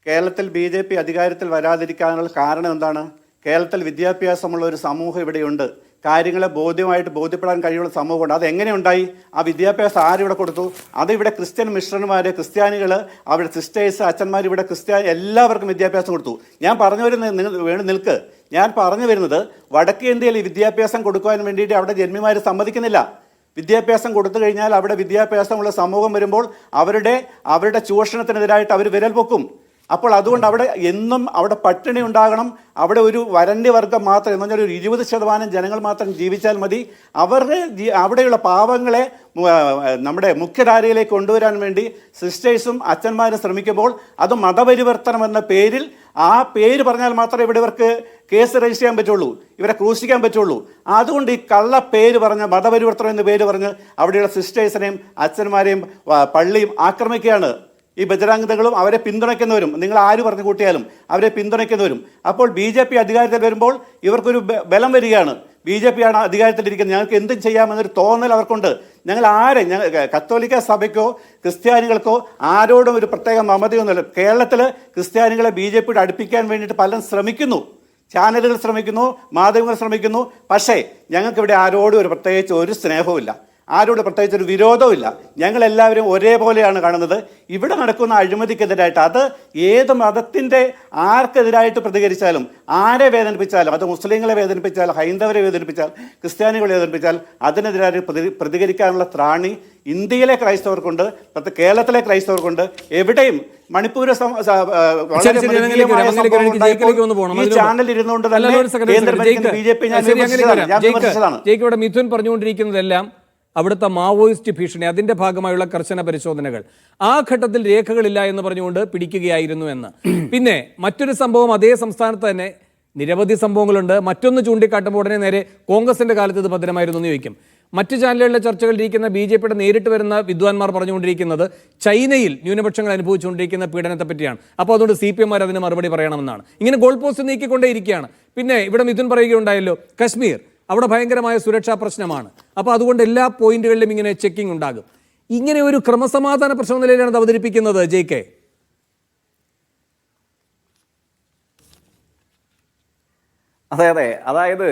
കേരളത്തിൽ BJP അധികാരത്തിൽ വരാതിരിക്കാനുള്ള കാരണം എന്താണ്? കേരളത്തിൽ വിദ്യാഭ്യാസമുള്ള ഒരു സമൂഹം ഇവിടെയുണ്ട്. കാര്യങ്ങളെ ബോധ്യപ്പെടാൻ കഴിയുള്ള സമൂഹമുണ്ട്. അത് എങ്ങനെ ഉണ്ടായി? ആ വിദ്യാഭ്യാസം ആരിവിടെ കൊടുത്തു? അത് ഇവിടെ ക്രിസ്ത്യൻ മിഷണർമാർ, ക്രിസ്ത്യാനികൾ, അവിടെ സിസ്റ്റേഴ്സ്, അച്ഛന്മാർ, ഇവിടെ എല്ലാവർക്കും വിദ്യാഭ്യാസം കൊടുത്തു. ഞാൻ പറഞ്ഞു വരുന്നത് നിൽക്ക്, ഞാൻ പറഞ്ഞു വരുന്നത് വടക്കേ ഇന്ത്യയിൽ ഈ വിദ്യാഭ്യാസം കൊടുക്കുവാൻ വേണ്ടിയിട്ട് അവിടെ ജന്മിമാർ സമ്മതിക്കുന്നില്ല. വിദ്യാഭ്യാസം കൊടുത്തു കഴിഞ്ഞാൽ അവിടെ വിദ്യാഭ്യാസമുള്ള സമൂഹം വരുമ്പോൾ അവരുടെ ചൂഷണത്തിനെതിരായിട്ട് അവർ വിരൽ പൊക്കും. അപ്പോൾ അതുകൊണ്ട് അവിടെ എന്നും അവിടെ പട്ടിണി ഉണ്ടാകണം. അവിടെ ഒരു വരണ്ടി വർഗം മാത്രം എന്ന് പറഞ്ഞാൽ ഒരു 20% ജനങ്ങൾ മാത്രം ജീവിച്ചാൽ മതി. അവിടെയുള്ള പാവങ്ങളെ നമ്മുടെ മുഖ്യധാരയിലേക്ക് കൊണ്ടുവരാൻ വേണ്ടി സിസ്റ്റേഴ്സും അച്ഛന്മാരും ശ്രമിക്കുമ്പോൾ അത് മതപരിവർത്തനം എന്ന പേരിൽ, ആ പേര് പറഞ്ഞാൽ മാത്രമേ ഇവിടെ ഇവർക്ക് കേസ് രജിസ്റ്റർ ചെയ്യാൻ പറ്റുള്ളൂ, ഇവരെ ക്രൂശിക്കാൻ പറ്റുള്ളൂ. അതുകൊണ്ട് ഈ കള്ള പേര് പറഞ്ഞ്, മതപരിവർത്തനം എന്ന പേര് പറഞ്ഞ് അവിടെയുള്ള സിസ്റ്റേഴ്സിനെയും അച്ഛന്മാരെയും പള്ളിയും ആക്രമിക്കുകയാണ് ഈ ബജരംഗതകളും അവരെ പിന്തുണയ്ക്കുന്നവരും. നിങ്ങൾ ആര് പറഞ്ഞു കൂട്ടിയാലും അവരെ പിന്തുണയ്ക്കുന്നവരും. അപ്പോൾ BJP അധികാരത്തിൽ വരുമ്പോൾ ഇവർക്കൊരു ബലം വരികയാണ്. BJP ആണ് അധികാരത്തിലിരിക്കുന്നത്, ഞങ്ങൾക്ക് എന്തും ചെയ്യാമെന്നൊരു തോന്നൽ അവർക്കുണ്ട്. ഞങ്ങൾ കത്തോലിക്ക സഭയ്ക്കോ ക്രിസ്ത്യാനികൾക്കോ ആരോടും ഒരു പ്രത്യേക മമതയൊന്നുമില്ല. കേരളത്തിൽ ക്രിസ്ത്യാനികളെ BJPയോട് അടുപ്പിക്കാൻ വേണ്ടിയിട്ട് പലരും ശ്രമിക്കുന്നു, ചാനലുകൾ ശ്രമിക്കുന്നു, മാധ്യമങ്ങൾ ശ്രമിക്കുന്നു. പക്ഷേ ഞങ്ങൾക്കിവിടെ ആരോടും പ്രത്യേകിച്ച് ഒരു സ്നേഹവുമില്ല, ആരോട് പ്രത്യേകിച്ച് ഒരു വിരോധവുമില്ല. ഞങ്ങളെല്ലാവരും ഒരേപോലെയാണ് കാണുന്നത്. ഇവിടെ നടക്കുന്ന അഴിമതിക്കെതിരായിട്ട്, അത് ഏത് മതത്തിൻ്റെ ആർക്കെതിരായിട്ട് പ്രതികരിച്ചാലും, ആരെ വേദനിപ്പിച്ചാലും, അത് മുസ്ലിങ്ങളെ വേദനിപ്പിച്ചാൽ, ഹൈന്ദവരെ വേദനിപ്പിച്ചാൽ, ക്രിസ്ത്യാനികളെ വേദനിപ്പിച്ചാൽ, അതിനെതിരായി പ്രതികരിക്കാനുള്ള ത്രാണി ഇന്ത്യയിലെ ക്രൈസ്തവർക്കുണ്ട്, കേരളത്തിലെ ക്രൈസ്തവർക്കുണ്ട്. എവിടെയും മണിപ്പൂര് ഈ ചാനൽ ഇരുന്നുകൊണ്ട് തന്നെ BJP ഇവിടെ മിഥുൻ പറഞ്ഞുകൊണ്ടിരിക്കുന്നതെല്ലാം അവിടുത്തെ മാവോയിസ്റ്റ് ഭീഷണി, അതിന്റെ ഭാഗമായുള്ള കർശന പരിശോധനകൾ, ആ ഘട്ടത്തിൽ രേഖകളില്ല എന്ന് പറഞ്ഞുകൊണ്ട് പിടിക്കുകയായിരുന്നു എന്ന്. പിന്നെ മറ്റൊരു സംഭവം അതേ സംസ്ഥാനത്ത് തന്നെ നിരവധി സംഭവങ്ങളുണ്ട്. മറ്റൊന്ന് ചൂണ്ടിക്കാട്ടുമ്പോൾ ഉടനെ നേരെ കോൺഗ്രസിന്റെ കാലത്ത് ഇത് ഭദ്രമായിരുന്നു എന്ന് ചോദിക്കും. മറ്റു ചാനലുകളിലെ ചർച്ചകളിലിരിക്കുന്ന BJPയുടെ നേരിട്ട് വരുന്ന വിദ്വാൻമാർ പറഞ്ഞുകൊണ്ടിരിക്കുന്നത് ചൈനയിൽ ന്യൂനപക്ഷങ്ങൾ അനുഭവിച്ചുകൊണ്ടിരിക്കുന്ന പീഡനത്തെ പറ്റിയാണ്. അപ്പോൾ അതുകൊണ്ട് CPM അതിന് മറുപടി പറയണമെന്നാണ്. ഇങ്ങനെ ഗോൾ പോസ്റ്റ് നീക്കിക്കൊണ്ടേയിരിക്കുകയാണ്. പിന്നെ ഇവിടെ മിഥുൻ പറയുകയുണ്ടായല്ലോ, കശ്മീർ അവിടെ ഭയങ്കരമായ സുരക്ഷാ പ്രശ്നമാണ്, അപ്പോൾ അതുകൊണ്ട് എല്ലാ പോയിന്റുകളിലും ഇങ്ങനെ ചെക്കിംഗ് ഉണ്ടാകും. ഇങ്ങനെ ഒരു ക്രമസമാധാന പ്രശ്ന നിലയിലാണ് അത് അവതരിപ്പിക്കുന്നത്. JK അതെ, അതായത്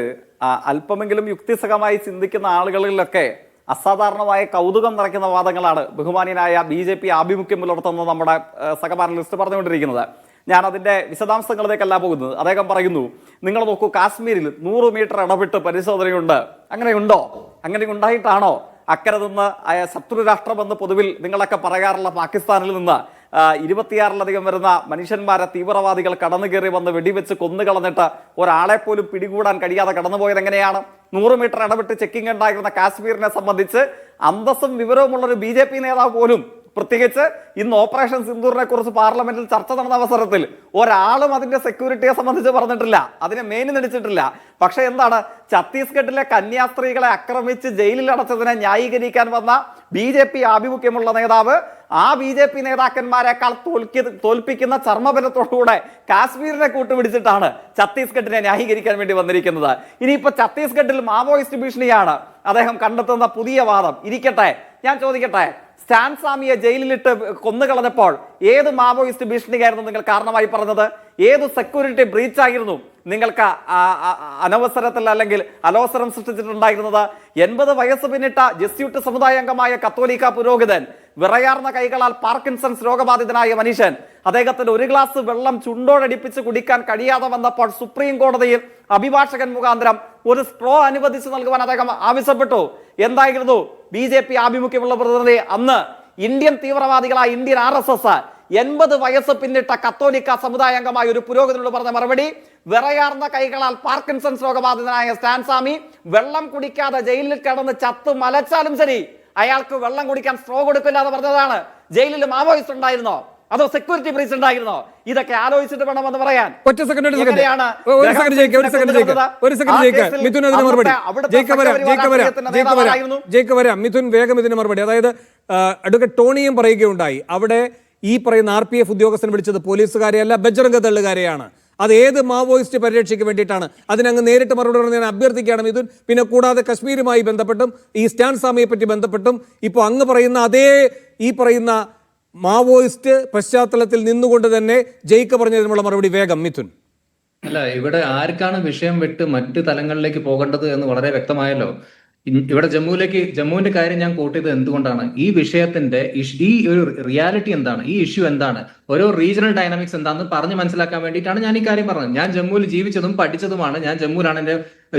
അല്പമെങ്കിലും യുക്തിസഹമായി ചിന്തിക്കുന്ന ആളുകളിലൊക്കെ അസാധാരണമായ കൗതുകം നിറയ്ക്കുന്ന വാദങ്ങളാണ് ബഹുമാന്യനായ BJP ആഭിമുഖ്യം പുലർത്തുന്ന നമ്മുടെ സഹപാനലിസ്റ്റ് പറഞ്ഞുകൊണ്ടിരിക്കുന്നത്. ഞാൻ അതിൻ്റെ വിശദാംശങ്ങളിലേക്കല്ല പോകുന്നത്. അദ്ദേഹം പറയുന്നു, നിങ്ങൾ നോക്കൂ, കാശ്മീരിൽ 100 മീറ്റർ ഇടവിട്ട് പരിശോധനയുണ്ട്. അങ്ങനെയുണ്ടോ? അങ്ങനെ ഉണ്ടായിട്ടാണോ അക്കരെ നിന്ന് ശത്രു രാഷ്ട്രമെന്ന് പൊതുവിൽ നിങ്ങളൊക്കെ പറയാറുള്ള പാകിസ്ഥാനിൽ നിന്ന് 26-ലധികം വരുന്ന മനുഷ്യന്മാരെ തീവ്രവാദികൾ കടന്നു കയറി വന്ന് വെടിവെച്ച് കൊന്നുകളഞ്ഞിട്ട് ഒരാളെ പോലും പിടികൂടാൻ കഴിയാതെ കടന്നുപോയത് എങ്ങനെയാണ്? 100 മീറ്റർ ഇടവിട്ട് ചെക്കിംഗ് ഉണ്ടായിരുന്ന കാശ്മീരിനെ സംബന്ധിച്ച് അന്തസ്സും വിവരവുമുള്ളൊരു BJP നേതാവ് പോലും, പ്രത്യേകിച്ച് ഇന്ന് ഓപ്പറേഷൻ സിന്ദൂറിനെ കുറിച്ച് പാർലമെന്റിൽ ചർച്ച നടന്ന അവസരത്തിൽ ഒരാളും അതിന്റെ സെക്യൂരിറ്റിയെ സംബന്ധിച്ച് പറഞ്ഞിട്ടില്ല, അതിനെ മേനി നടിച്ചിട്ടില്ല. പക്ഷെ എന്താണ്, ഛത്തീസ്ഗഡിലെ കന്യാസ്ത്രീകളെ ആക്രമിച്ച് ജയിലിൽ അടച്ചതിനെ ന്യായീകരിക്കാൻ വന്ന BJP ആഭിമുഖ്യമുള്ള നേതാവ് ആ BJP നേതാക്കന്മാരെക്കാൾ തോൽപ്പിക്കുന്ന ചർമ്മബലത്തോടുകൂടെ കാശ്മീരിനെ കൂട്ടുപിടിച്ചിട്ടാണ് ഛത്തീസ്ഗഡിനെ ന്യായീകരിക്കാൻ വേണ്ടി വന്നിരിക്കുന്നത്. ഇനിയിപ്പോ ഛത്തീസ്ഗഡിൽ മാവോയിസ്റ്റ് ഭീഷണിയാണ് അദ്ദേഹം കണ്ടെത്തുന്ന പുതിയ വാദം. ഇരിക്കട്ടെ, ഞാൻ ചോദിക്കട്ടെ, സ്റ്റാൻ സ്വാമിയെ ജയിലിലിട്ട് കൊന്നുകളഞ്ഞപ്പോൾ ഏത് മാവോയിസ്റ്റ് ഭീഷണിയായിരുന്നു നിങ്ങൾ കാരണമായി പറഞ്ഞത്? ഏത് സെക്യൂരിറ്റി ബ്രീച്ച് ആയിരുന്നു നിങ്ങൾക്ക് അനവസരത്തിൽ അല്ലെങ്കിൽ അലോസരം സൃഷ്ടിച്ചിട്ടുണ്ടായിരുന്നത്? 80 വയസ്സ് പിന്നിട്ട ജെസ്യൂട്ട് സമുദായ അംഗമായ കത്തോലിക്ക പുരോഹിതൻ, വിറയാർന്ന കൈകളാൽ പാർക്കിൻസൺസ് രോഗബാധിതനായ മനുഷ്യൻ, അദ്ദേഹത്തിന് ഒരു ഗ്ലാസ് വെള്ളം ചുണ്ടോടടിപ്പിച്ച് കുടിക്കാൻ കഴിയാതെ വന്നപ്പോൾ സുപ്രീം കോടതിയിൽ അഭിഭാഷകൻ മുഖാന്തരം ഒരു സ്ട്രോ അനുവദിച്ചു നൽകുവാൻ അദ്ദേഹം ആവശ്യപ്പെട്ടു. എന്തായിരുന്നു BJP ആഭിമുഖ്യമുള്ള പ്രതിനിധി അന്ന് ഇന്ത്യൻ തീവ്രവാദികളായ ഇന്ത്യൻ RSS 80 വയസ്സ് പിന്നിട്ട കത്തോലിക്ക സമുദായ അംഗമായ ഒരു പുരോഹിതനോട് പറഞ്ഞ മറുപടി, വിറയാർന്ന കൈകളാൽ പാർക്കിൻസൺസ് രോഗബാധിതനായ സ്റ്റാൻ സ്വാമി വെള്ളം കുടിക്കാതെ ജയിലിൽ കിടന്ന് ചത്ത് മലച്ചാലും ശരി അയാൾക്ക് വെള്ളം കുടിക്കാൻ സ്ട്രോ കൊടുക്കില്ല എന്ന് പറഞ്ഞതാണ്. ജയിലിൽ മാവോയിസ്റ്റ് ഉണ്ടായിരുന്നോ? അതോ സെക്യൂരിറ്റി ബ്രീച്ച് ഉണ്ടായിരുന്നോ? ഇതൊക്കെ ആലോചിച്ചിട്ട് വേണമെന്ന് പറയാൻ. മിഥുൻ വേഗം ഇതിന് മറുപടി. അതായത് അഡ്വക്കേറ്റ് ടോണിയും പറയുകയുണ്ടായി, അവിടെ ഈ പറയുന്ന RPF ഉദ്യോഗസ്ഥൻ വിളിച്ചത് പോലീസുകാരെയല്ല, ബജ്രംഗ ദളുകാരെയാണ്. അത് ഏത് മാവോയിസ്റ്റ് പരിരക്ഷയ്ക്ക് വേണ്ടിയിട്ടാണ്? അതിനങ്ങ് നേരിട്ട് മറുപടി ഞാൻ അഭ്യർത്ഥിക്കുകയാണ് മിഥുൻ. പിന്നെ കൂടാതെ കശ്മീരുമായി ബന്ധപ്പെട്ടും ഈ സ്റ്റാൻ സ്വാമിയെ പറ്റി ബന്ധപ്പെട്ടും ഇപ്പോൾ അങ്ങ് പറയുന്ന അതേ ഈ പറയുന്ന മാവോയിസ്റ്റ് പശ്ചാത്തലത്തിൽ നിന്നുകൊണ്ട് തന്നെ ജയിക്ക് പറഞ്ഞതിനുള്ള മറുപടി വേഗം മിഥുൻ. അല്ല, ഇവിടെ ആർക്കാണ് വിഷയം വിട്ട് മറ്റ് തലങ്ങളിലേക്ക് പോകേണ്ടത് എന്ന് വളരെ വ്യക്തമായല്ലോ. ഇവിടെ ജമ്മുവിന്റെ കാര്യം ഞാൻ കോട്ട് ചെയ്തത് എന്തുകൊണ്ടാണ്? ഈ വിഷയത്തിന്റെ ഈ ഒരു റിയാലിറ്റി എന്താണ്, ഈ ഇഷ്യൂ എന്താണ്, ഓരോ റീജിയണൽ ഡൈനാമിക്സ് എന്താണെന്ന് പറഞ്ഞ് മനസ്സിലാക്കാൻ വേണ്ടിയിട്ടാണ് ഞാൻ ഈ കാര്യം പറഞ്ഞത്. ഞാൻ ജമ്മുവിൽ ജീവിച്ചതും പഠിച്ചതുമാണ്. ഞാൻ ജമ്മുവിലാണ് എന്റെ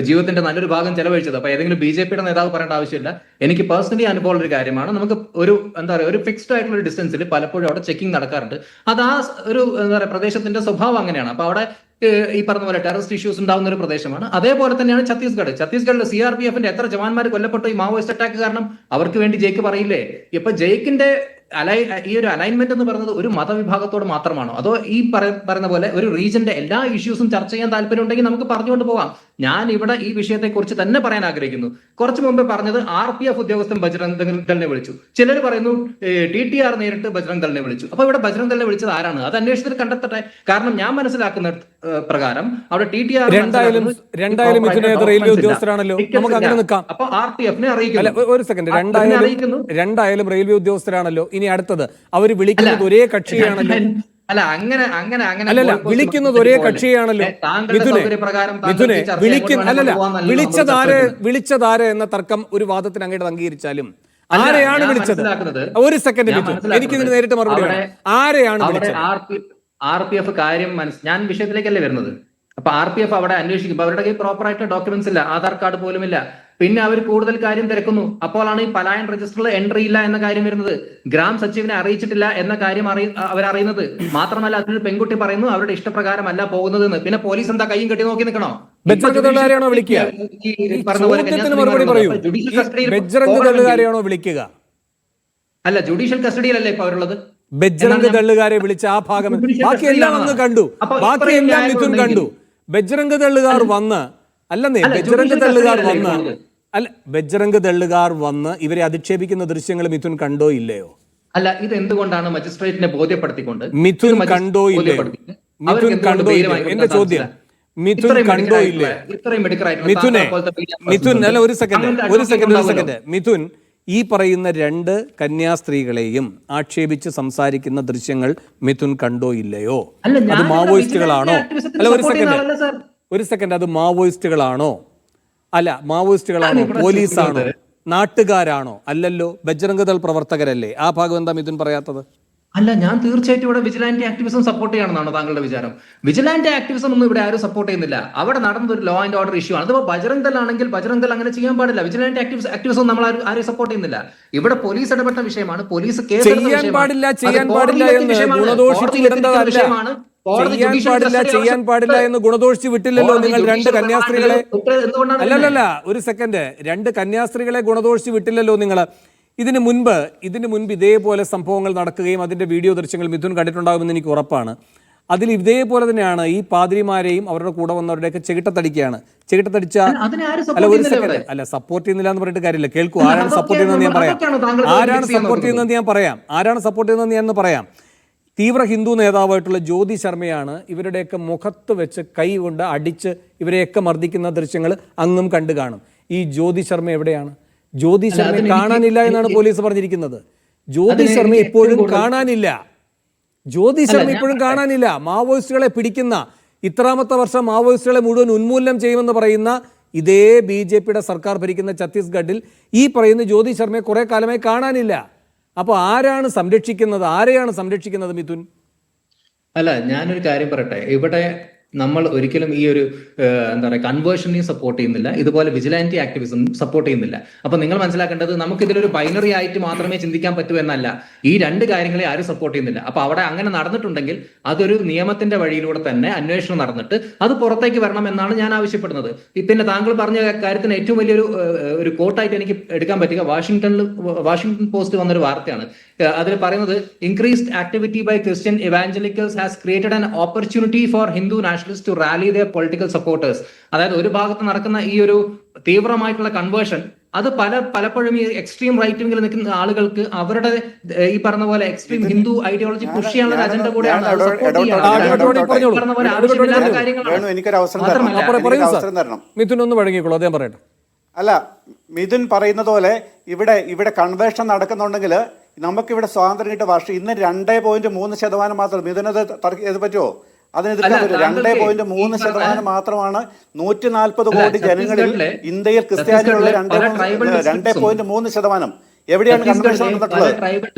ജീവിതത്തിന്റെ നല്ലൊരു ഭാഗം ചെലവഴിച്ചത്. അപ്പൊ ഏതെങ്കിലും BJP-യുടെ നേതാവ് പറയേണ്ട ആവശ്യമില്ല. എനിക്ക് പേഴ്സണലി അനുഭവമുള്ള ഒരു കാര്യമാണ്. നമുക്ക് ഒരു ഒരു ഫിക്സ്ഡ് ആയിട്ടുള്ള ഒരു ഡിസ്റ്റൻസിൽ പലപ്പോഴും അവിടെ ചെക്കിംഗ് നടക്കാറുണ്ട്. അത് ആ ഒരു പ്രദേശത്തിന്റെ സ്വഭാവം അങ്ങനെയാണ്. അപ്പൊ അവിടെ ഈ പറഞ്ഞ പോലെ ടെററിസ്റ്റ് ഇഷ്യൂസ് ഉണ്ടാവുന്ന ഒരു പ്രദേശമാണ്. അതേപോലെ തന്നെയാണ് ഛത്തീസ്ഗഡിൽ CRPF-ന്റെ എത്ര ജവാന്മാർ കൊല്ലപ്പെട്ടു ഈ മാവോയിസ്റ്റ് അറ്റാക്ക് കാരണം. അവർക്ക് വേണ്ടി ജയ്ക്ക് പറയില്ലേ? ഇപ്പൊ ജയ്ക്കിന്റെ ഈ ഒരു അലൈൻമെന്റ് എന്ന് പറയുന്നത് ഒരു മതവിഭാഗത്തോട് മാത്രമാണോ, അതോ ഈ പറയുന്ന പോലെ ഒരു റീജിയന്റെ എല്ലാ ഇഷ്യൂസും ചർച്ച ചെയ്യാൻ താല്പര്യം ഉണ്ടെങ്കിൽ നമുക്ക് പറഞ്ഞുകൊണ്ട് പോകാം. ഞാൻ ഇവിടെ ഈ വിഷയത്തെ കുറിച്ച് തന്നെ പറയാൻ ആഗ്രഹിക്കുന്നു. കുറച്ചു മുമ്പ് പറഞ്ഞത് RPF ഉദ്യോഗസ്ഥൻ ബജ്രംഗ് ദളിനെ വിളിച്ചു. ചിലർ പറയുന്നു TTR നേരിട്ട് ബജ്രംഗ് ദളിനെ വിളിച്ചു. അപ്പൊ ഇവിടെ ബജ്രംഗ് ദളിനെ വിളിച്ചത് ആരാണ്? അത് അന്വേഷണത്തിൽ കണ്ടെത്തട്ടെ. കാരണം ഞാൻ മനസ്സിലാക്കുന്ന പ്രകാരം അവിടെ TTR രണ്ടായാലും റെയിൽവേ ഉദ്യോഗസ്ഥരാണല്ലോ, നമുക്ക് അങ്ങനെ നിൽക്കാം. അപ്പൊ RPF-നെ അറിയിക്കുന്നു. ഒരു സെക്കൻഡ്, രണ്ടായാലും റെയിൽവേ ഉദ്യോഗസ്ഥരാണല്ലോ. ഇനി അടുത്തത് അവർ വിളിക്കുന്നത് ഒരേ കക്ഷിയാണല്ലോ. അല്ല, അങ്ങനെ അല്ലല്ല, വിളിക്കുന്നത് ഒരേ കക്ഷിയാണല്ലോ. വിളിച്ചതാര് എന്ന തർക്കം ഒരു വാദത്തിന് അങ്ങോട്ട് അംഗീകരിച്ചാലും ആരെയാണ് വിളിച്ചത്? ഒരു സെക്കൻഡ്, എനിക്കിതിന് നേരിട്ട് മറുപടി വേണം. ആരെയാണ് വിളിച്ചത്? RPF കാര്യം ഞാൻ വിഷയത്തിലേക്കല്ലേ വരുന്നത്. അപ്പൊ RPF അവിടെ അന്വേഷിക്കുമ്പോൾ അവരുടെ കയ്യിൽ പ്രോപ്പർ ആയിട്ട് ഡോക്യുമെന്റ്സ് ഇല്ല, ആധാർ കാർഡ് പോലും ഇല്ല. പിന്നെ അവർ കൂടുതൽ കാര്യം തിരക്കുന്നു. അപ്പോഴാണ് ഈ പലായൻ രജിസ്റ്ററിൽ എൻട്രി ഇല്ല എന്ന കാര്യം വരുന്നത്. ഗ്രാം സച്ചിവിനെ അറിയിച്ചിട്ടില്ല എന്ന കാര്യം അവരറിയുന്നത്. മാത്രമല്ല അതിനൊരു പെൺകുട്ടി പറയുന്നു അവരുടെ ഇഷ്ടപ്രകാരമല്ല പോകുന്നതെന്ന്. പിന്നെ പോലീസ് എന്താ കൈയും കെട്ടി നോക്കി നിൽക്കണോ? വിളിക്കുക? അല്ല, ജുഡീഷ്യൽ കസ്റ്റഡിയിലല്ലേ ഇപ്പൊ അവരുള്ളത്. ബജ്രംഗ് ദള്ളുകാരെ വിളിച്ച ആ ഭാഗം ബാക്കിയെല്ലാം അങ്ങ് കണ്ടു, ബാക്കിയെല്ലാം മിഥുൻ കണ്ടു. ബജ്രംഗ് ദള്ളുകാർ വന്ന് ബജ്രംഗ് ദള്ളുകാർ വന്ന് ഇവരെ അധിക്ഷേപിക്കുന്ന ദൃശ്യങ്ങൾ മിഥുൻ കണ്ടോ ഇല്ലയോ? അല്ല, ഇത് എന്തുകൊണ്ടാണ് മജിസ്ട്രേറ്റിനെ ബോധ്യപ്പെടുത്തിക്കൊണ്ട് മിഥുൻ കണ്ടോ ഇല്ലയോ? മിഥുൻ കണ്ടോ ഇല്ലയോ? എന്റെ ചോദ്യം, മിഥുൻ കണ്ടോ ഇല്ലയോ? മിഥുൻ അല്ല, ഒരു സെക്കൻഡ് മിഥുൻ, ഈ പറയുന്ന രണ്ട് കന്യാസ്ത്രീകളെയും ആക്ഷേപിച്ച് സംസാരിക്കുന്ന ദൃശ്യങ്ങൾ മിഥുൻ കണ്ടോ ഇല്ലയോ? അത് മാവോയിസ്റ്റുകളാണോ? അല്ല, ഒരു സെക്കൻഡ്, അത് മാവോയിസ്റ്റുകളാണോ? അല്ല, മാവോയിസ്റ്റുകളാണോ? പോലീസാണോ? നാട്ടുകാരാണോ? അല്ലല്ലോ, ബജ്രംഗ് ദൾ പ്രവർത്തകരല്ലേ. ആ ഭാഗം എന്താ മിഥുൻ പറയാത്തത്? അല്ല, ഞാൻ തീർച്ചയായിട്ടും ഇവിടെ വിജിലാൻറ്റി ആക്ടിവിസം സപ്പോർട്ട് ചെയ്യണമെന്നാണ് താങ്കളുടെ വിചാരം. വിജിലാൻറ്റി ആക്ടിവിസം ഒന്നും ഇവിടെ ആരും സപ്പോർട്ട് ചെയ്യുന്നില്ല. അവിടെ നടന്ന ഒരു ലോ ആൻഡ് ഓർഡർ ഇഷ്യൂ ആണ്. അതിപ്പോ ബജ്രംഗ് ദൾ ആണെങ്കിൽ ബജ്രംഗ് ദൾ അങ്ങനെ ചെയ്യാൻ പാടില്ല. വിജിലാൻറ്റി ആക്ടിവിസം നമ്മൾ ആരും സപ്പോർട്ട് ചെയ്യുന്നില്ല. ഇവിടെ പോലീസ് ഇടപെട്ട വിഷയമാണ്. പോലീസ് കേസ് ചെയ്യാൻ പാടില്ല എന്ന് ഗുണദോഷിച്ച് വിട്ടില്ലല്ലോ നിങ്ങൾ രണ്ട് കന്യാസ്ത്രീകളെ. അല്ലല്ല, ഒരു സെക്കൻഡ്, രണ്ട് കന്യാസ്ത്രീകളെ ഗുണദോഷിച്ച് വിട്ടില്ലല്ലോ നിങ്ങൾ. ഇതിനു മുൻപ് ഇതേപോലെ സംഭവങ്ങൾ നടക്കുകയും അതിന്റെ വീഡിയോ ദൃശ്യങ്ങൾ മിഥുൻ കണ്ടിട്ടുണ്ടാകുമെന്ന് എനിക്ക് ഉറപ്പാണ്. അതിൽ ഇതേപോലെ തന്നെയാണ് ഈ പാതിരിമാരെയും അവരുടെ കൂടെ വന്നവരുടെയൊക്കെ ചെകിട്ടത്തടിക്കുകയാണ്. ചെകിട്ടത്തടിച്ച അല്ല, ഒരു സെക്കൻഡ്, അല്ല, സപ്പോർട്ട് ചെയ്യുന്നില്ല എന്ന് പറഞ്ഞിട്ട് കാര്യമില്ല. കേൾക്കൂ, ആരാണ് സപ്പോർട്ട് ചെയ്യുന്നതെന്ന് ഞാൻ പറയാം. ആരാണ് സപ്പോർട്ട് ചെയ്യുന്നതെന്ന് ഞാൻ പറയാം. തീവ്ര ഹിന്ദു നേതാവായിട്ടുള്ള ജ്യോതി ശർമ്മയാണ് ഇവരുടെയൊക്കെ മുഖത്ത് വെച്ച് കൈ കൊണ്ട് അടിച്ച് ഇവരെയൊക്കെ മർദ്ദിക്കുന്ന ദൃശ്യങ്ങൾ അങ്ങും കണ്ടു കാണും. ഈ ജ്യോതി ശർമ്മ എവിടെയാണ്? ജ്യോതി ശർമ്മയെ കാണാനില്ല എന്നാണ് പോലീസ് പറഞ്ഞിരിക്കുന്നത്. ജ്യോതി ശർമ്മ ഇപ്പോഴും കാണാനില്ല. മാവോയിസ്റ്റുകളെ പിടിക്കുന്ന ഇത്രാമത്തെ വർഷം മാവോയിസ്റ്റുകളെ മുഴുവൻ ഉന്മൂലനം ചെയ്യുമെന്ന് പറയുന്ന ഇതേ BJP-യുടെ സർക്കാർ ഭരിക്കുന്ന ഛത്തീസ്ഗഡിൽ ഈ പറയുന്ന ജ്യോതി ശർമ്മയെ കുറെ കാലമായി കാണാനില്ല. അപ്പോൾ ആരെയാണ് സംരക്ഷിക്കുന്നത് മിഥുൻ? അല്ല, ഞാനൊരു കാര്യം പറയട്ടെ. ഇവിടെ നമ്മൾ ഒരിക്കലും ഈ ഒരു കൺവേർഷനെയും സപ്പോർട്ട് ചെയ്യുന്നില്ല, ഇതുപോലെ വിജിലാൻറ്റി ആക്ടിവിസം സപ്പോർട്ട് ചെയ്യുന്നില്ല. അപ്പൊ നിങ്ങൾ മനസ്സിലാക്കേണ്ടത് നമുക്കിതിലൊരു ബൈനറി ആയിട്ട് മാത്രമേ ചിന്തിക്കാൻ പറ്റൂ എന്നല്ല. ഈ രണ്ട് കാര്യങ്ങളെ ആരും സപ്പോർട്ട് ചെയ്യുന്നില്ല. അപ്പൊ അവിടെ അങ്ങനെ നടന്നിട്ടുണ്ടെങ്കിൽ അതൊരു നിയമത്തിന്റെ വഴിയിലൂടെ തന്നെ അന്വേഷണം നടന്നിട്ട് അത് പുറത്തേക്ക് വരണം എന്നാണ് ഞാൻ ആവശ്യപ്പെടുന്നത്. പിന്നെ താങ്കൾ പറഞ്ഞ കാര്യത്തിന് ഏറ്റവും വലിയൊരു കോട്ടായിട്ട് എനിക്ക് എടുക്കാൻ പറ്റുക വാഷിംഗ്ടൺ പോസ്റ്റ് വന്നൊരു വാർത്തയാണ്. അതിൽ പറയുന്നത് increased activity by Christian evangelicals has created an opportunity for Hindu nationalist to rally their political supporters. അതായത് ഒരു ഭാഗത്ത് നടക്കുന്ന ഈ ഒരു തീവ്രമായിട്ടുള്ള കൺവേർഷൻ അത് പലപ്പോഴും ഈ എക്സ്ട്രീം റൈറ്റ് വിങ്ങിൽ നിൽക്കുന്ന ആളുകൾക്ക് അവരുടെ ഈ പറഞ്ഞ പോലെ എക്സ്ട്രീം ഹിന്ദു ഐഡിയോളജി പുഷ് ചെയ്യാനുള്ള അജണ്ട കൂടെയാണ്. അല്ല, മിഥുൻ പറയുന്നത് പോലെ ഇവിടെ കൺവേർഷൻ നടക്കുന്നുണ്ടെങ്കിൽ നമുക്കിവിടെ സ്വാതന്ത്ര്യം കിട്ടിയ വർഷം ഇന്ന് 2.3% മാത്രം. മിഥുനത് പറ്റുമോ? അതിന് എതിർക്കാൻ പറ്റും. 2.3% മാത്രമാണ് 140 കോടി ജനങ്ങളിൽ ഇന്ത്യയിൽ ക്രിസ്ത്യാനികളുള്ള 2.3%. എവിടെയാണ് കൺവെൻഷൻ നടന്നിട്ടുള്ളത്?